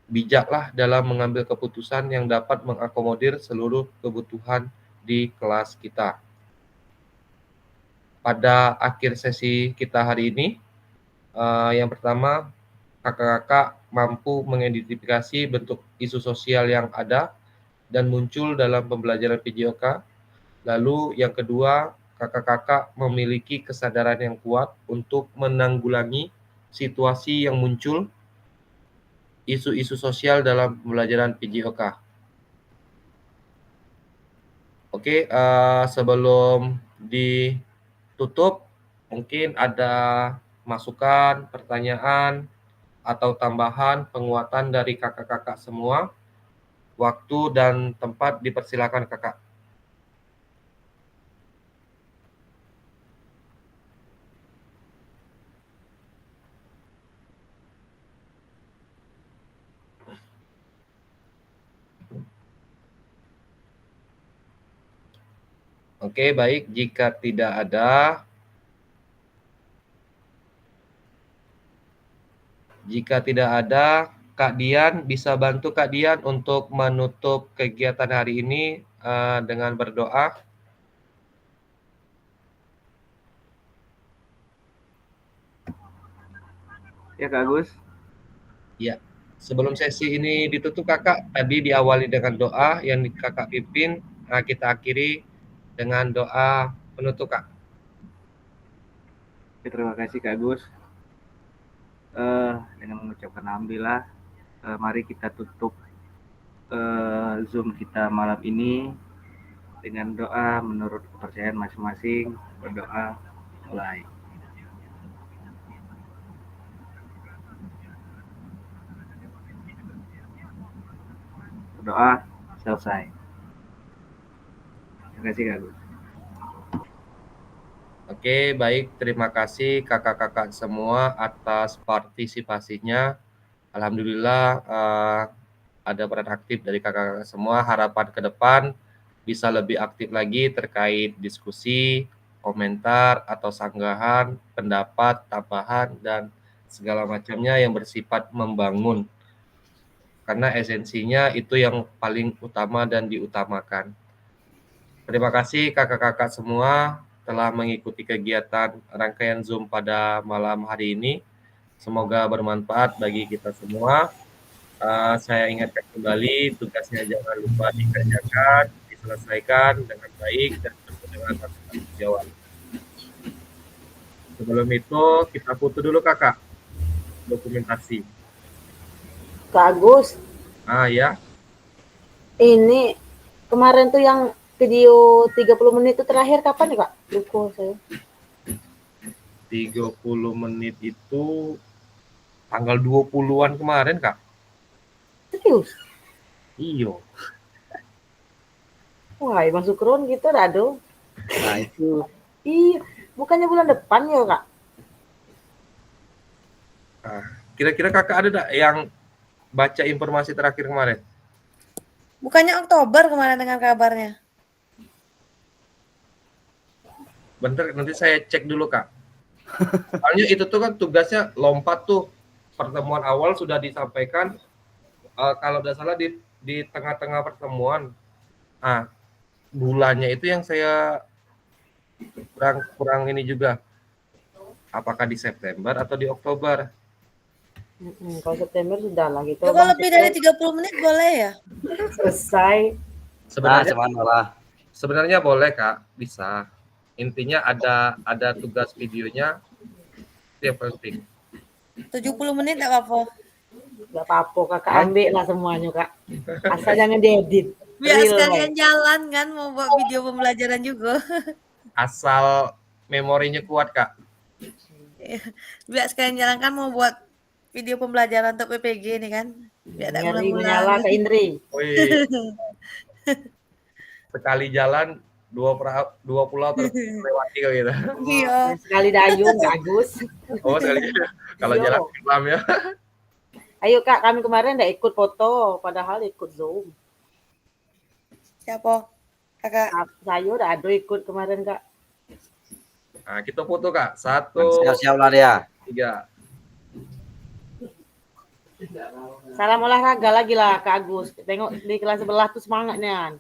bijaklah dalam mengambil keputusan yang dapat mengakomodir seluruh kebutuhan di kelas kita. Pada akhir sesi kita hari ini, yang pertama, kakak-kakak mampu mengidentifikasi bentuk isu sosial yang ada dan muncul dalam pembelajaran PJOK. Lalu yang kedua, kakak-kakak memiliki kesadaran yang kuat untuk menanggulangi situasi yang muncul isu-isu sosial dalam pembelajaran PJOK. Oke, sebelum ditutup, mungkin ada masukan, pertanyaan, atau tambahan penguatan dari kakak-kakak semua. Waktu dan tempat dipersilakan kakak. Oke, baik. Jika tidak ada, Kak Dian, bisa bantu Kak Dian untuk menutup kegiatan hari ini dengan berdoa. Ya Kak Agus. Ya, sebelum sesi ini ditutup kakak, tadi diawali dengan doa yang kakak pimpin, kita akhiri dengan doa penutup Kak. Terima kasih Kak Agus. Dengan mengucapkan alhamdulillah, mari kita tutup Zoom kita malam ini dengan doa menurut kepercayaan masing-masing. Berdoa mulai. Berdoa selesai. Terima kasih Kak Agus. Oke, baik. Terima kasih kakak-kakak semua atas partisipasinya. Alhamdulillah ada peran aktif dari kakak-kakak semua. Harapan ke depan bisa lebih aktif lagi terkait diskusi, komentar, atau sanggahan, pendapat, tambahan, dan segala macamnya yang bersifat membangun. Karena esensinya itu yang paling utama dan diutamakan. Terima kasih kakak-kakak semua telah mengikuti kegiatan rangkaian Zoom pada malam hari ini. Semoga bermanfaat bagi kita semua. Saya ingatkan kembali, tugasnya jangan lupa dikerjakan, diselesaikan dengan baik, dan dengan tanggung jawab. Sebelum itu, kita foto dulu kakak, dokumentasi. Kak Agus, Ya. ini kemarin tuh yang video 30 menit itu terakhir kapan ya Kak? Lupa saya. 30 menit itu tanggal 20-an kemarin, Kak. Serius? Iyo. Wah, Bang Sukron gitu aduh. Nah, itu Iya, bukannya bulan depan ya Kak? Nah, kira-kira Kakak ada nggak yang baca informasi terakhir kemarin? Bukannya Oktober kemarin dengan kabarnya. Bentar, nanti saya cek dulu, Kak. Soalnya itu tuh kan tugasnya lompat tuh. Pertemuan awal sudah disampaikan, kalau tidak salah di tengah-tengah pertemuan. Nah, bulannya itu yang saya kurang ini juga. Apakah di September atau di Oktober? Kalau September sudah lah gitu. Ya, kalau lebih dari 30 menit boleh ya? Selesai. Sebenarnya boleh, Kak, bisa. Intinya ada tugas videonya, itu yang penting. 70 menit enggak apa-apa. Enggak apa-apa, Kakak ambil lah semuanya, Kak. Asal jangan diedit. Biar Real sekalian life. jalan kan mau buat video pembelajaran juga. Asal memorinya kuat, Kak. Biar sekalian jalan kan mau buat video pembelajaran untuk PPG nih kan. Biar tak Ngeri ulang-ulang. menyala Kak Indri. Wih. Sekali jalan dua pulau terlewati kok gitu. Iya. Sekali dayung bagus. Oh, sekali kalau Iya. jalan kelam ya. Ayo Kak, kami kemarin enggak ikut foto, padahal ikut Zoom. Siapa? Kakak. Saya udah ada ikut kemarin, Kak. Nah, kita foto, Kak. 1, siap-siap lah dia. 3. Salam olahraga lagi lah Kak Agus. Tengok di kelas sebelah tuh semangatnya.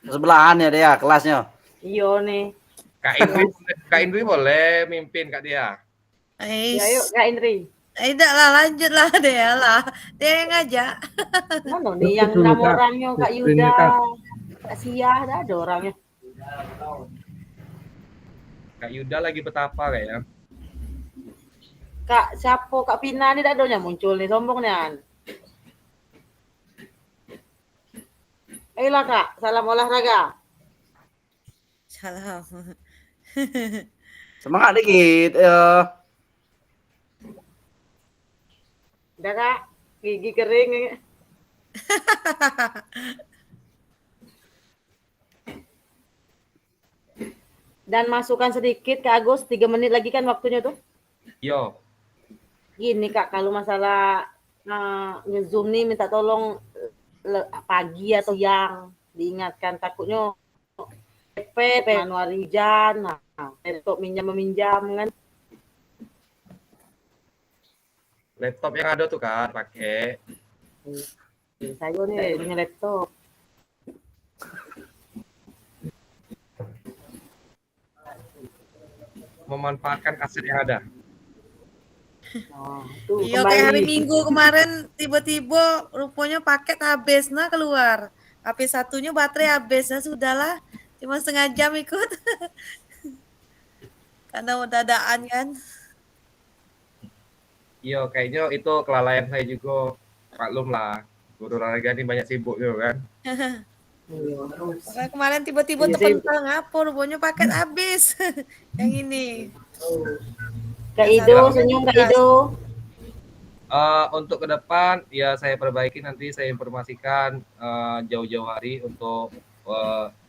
Sebelahan ya dia kelasnya. Iya nih. Kak Indri boleh mimpin Kak dia. Ya, yuk Kak Indri. Tidak lah, lanjut lah dia lah. Dia yang ngajak. Mana nih yang 6 orangnya Kak Yuda, Kak Sia, ada orangnya. Kak Yuda lagi betapa kayaknya. Kak siapa Kak Pina nih ada muncul nih sombongnya. Ayolah Kak, salam olahraga. Salam. Semangat dikit. Ya. Udah Kak, gigi kering. Dan masukkan sedikit Kak Agus, 3 menit lagi kan waktunya tuh. Yo. Gini Kak, kalau masalah nge-zoom nih minta tolong pagi atau siang diingatkan, takutnya PP Januari hujan, nah laptop meminjam kan. Laptop yang ada tuh Kak, pakai. Saya nih punya laptop. Memanfaatkan aset yang ada. Iya kayak hari Minggu kemarin tiba-tiba rupanya paket habis nah keluar. HP satunya baterai habis, nah sudahlah cuma setengah jam ikut. Karena udah dadaan kan. Iya, kayaknya itu kelalaian saya juga. Maklum lah, guru olahraga ini banyak sibuk juga kan. Karena kemarin tiba-tiba terpental ngapa rupanya paket habis. Yang ini. Kak Ido, senyum Kak Ido. Untuk ke depan ya saya perbaiki, nanti saya informasikan jauh-jauh hari untuk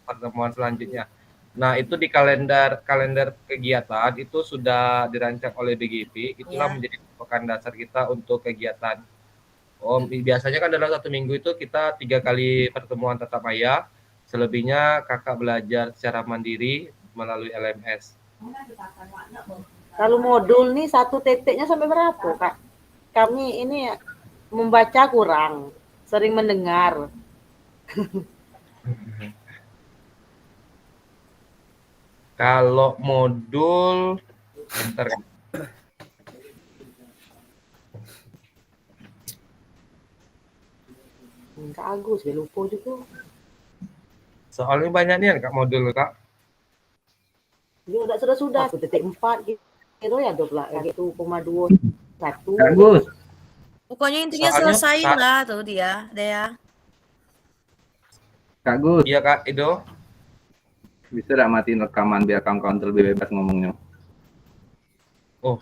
pertemuan selanjutnya. Nah, itu di kalender kegiatan itu sudah dirancang oleh BGP, itulah menjadi patokan dasar kita untuk kegiatan. Biasanya kan dalam 1 minggu itu kita 3 kali pertemuan tatap muka, selebihnya kakak belajar secara mandiri melalui LMS. Kalau modul nih 1 titiknya sampai berapa Kak? Kami ini membaca kurang, sering mendengar. Kalau modul, bentar kan. Kak Agus, gue lupa juga. Soalnya banyak nih Kak modul Kak. Ya sudah 1.4 gitu ya 1,21. Pokoknya intinya selesaiin lah tuh dia. Kak Gus, Iya Kak Edo. bisa nggak matiin rekaman biar kawan-kawan lebih bebas ngomongnya? Oh,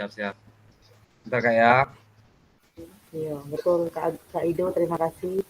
siap. Bentar Kak ya. Iya, betul Kak Ido, terima kasih.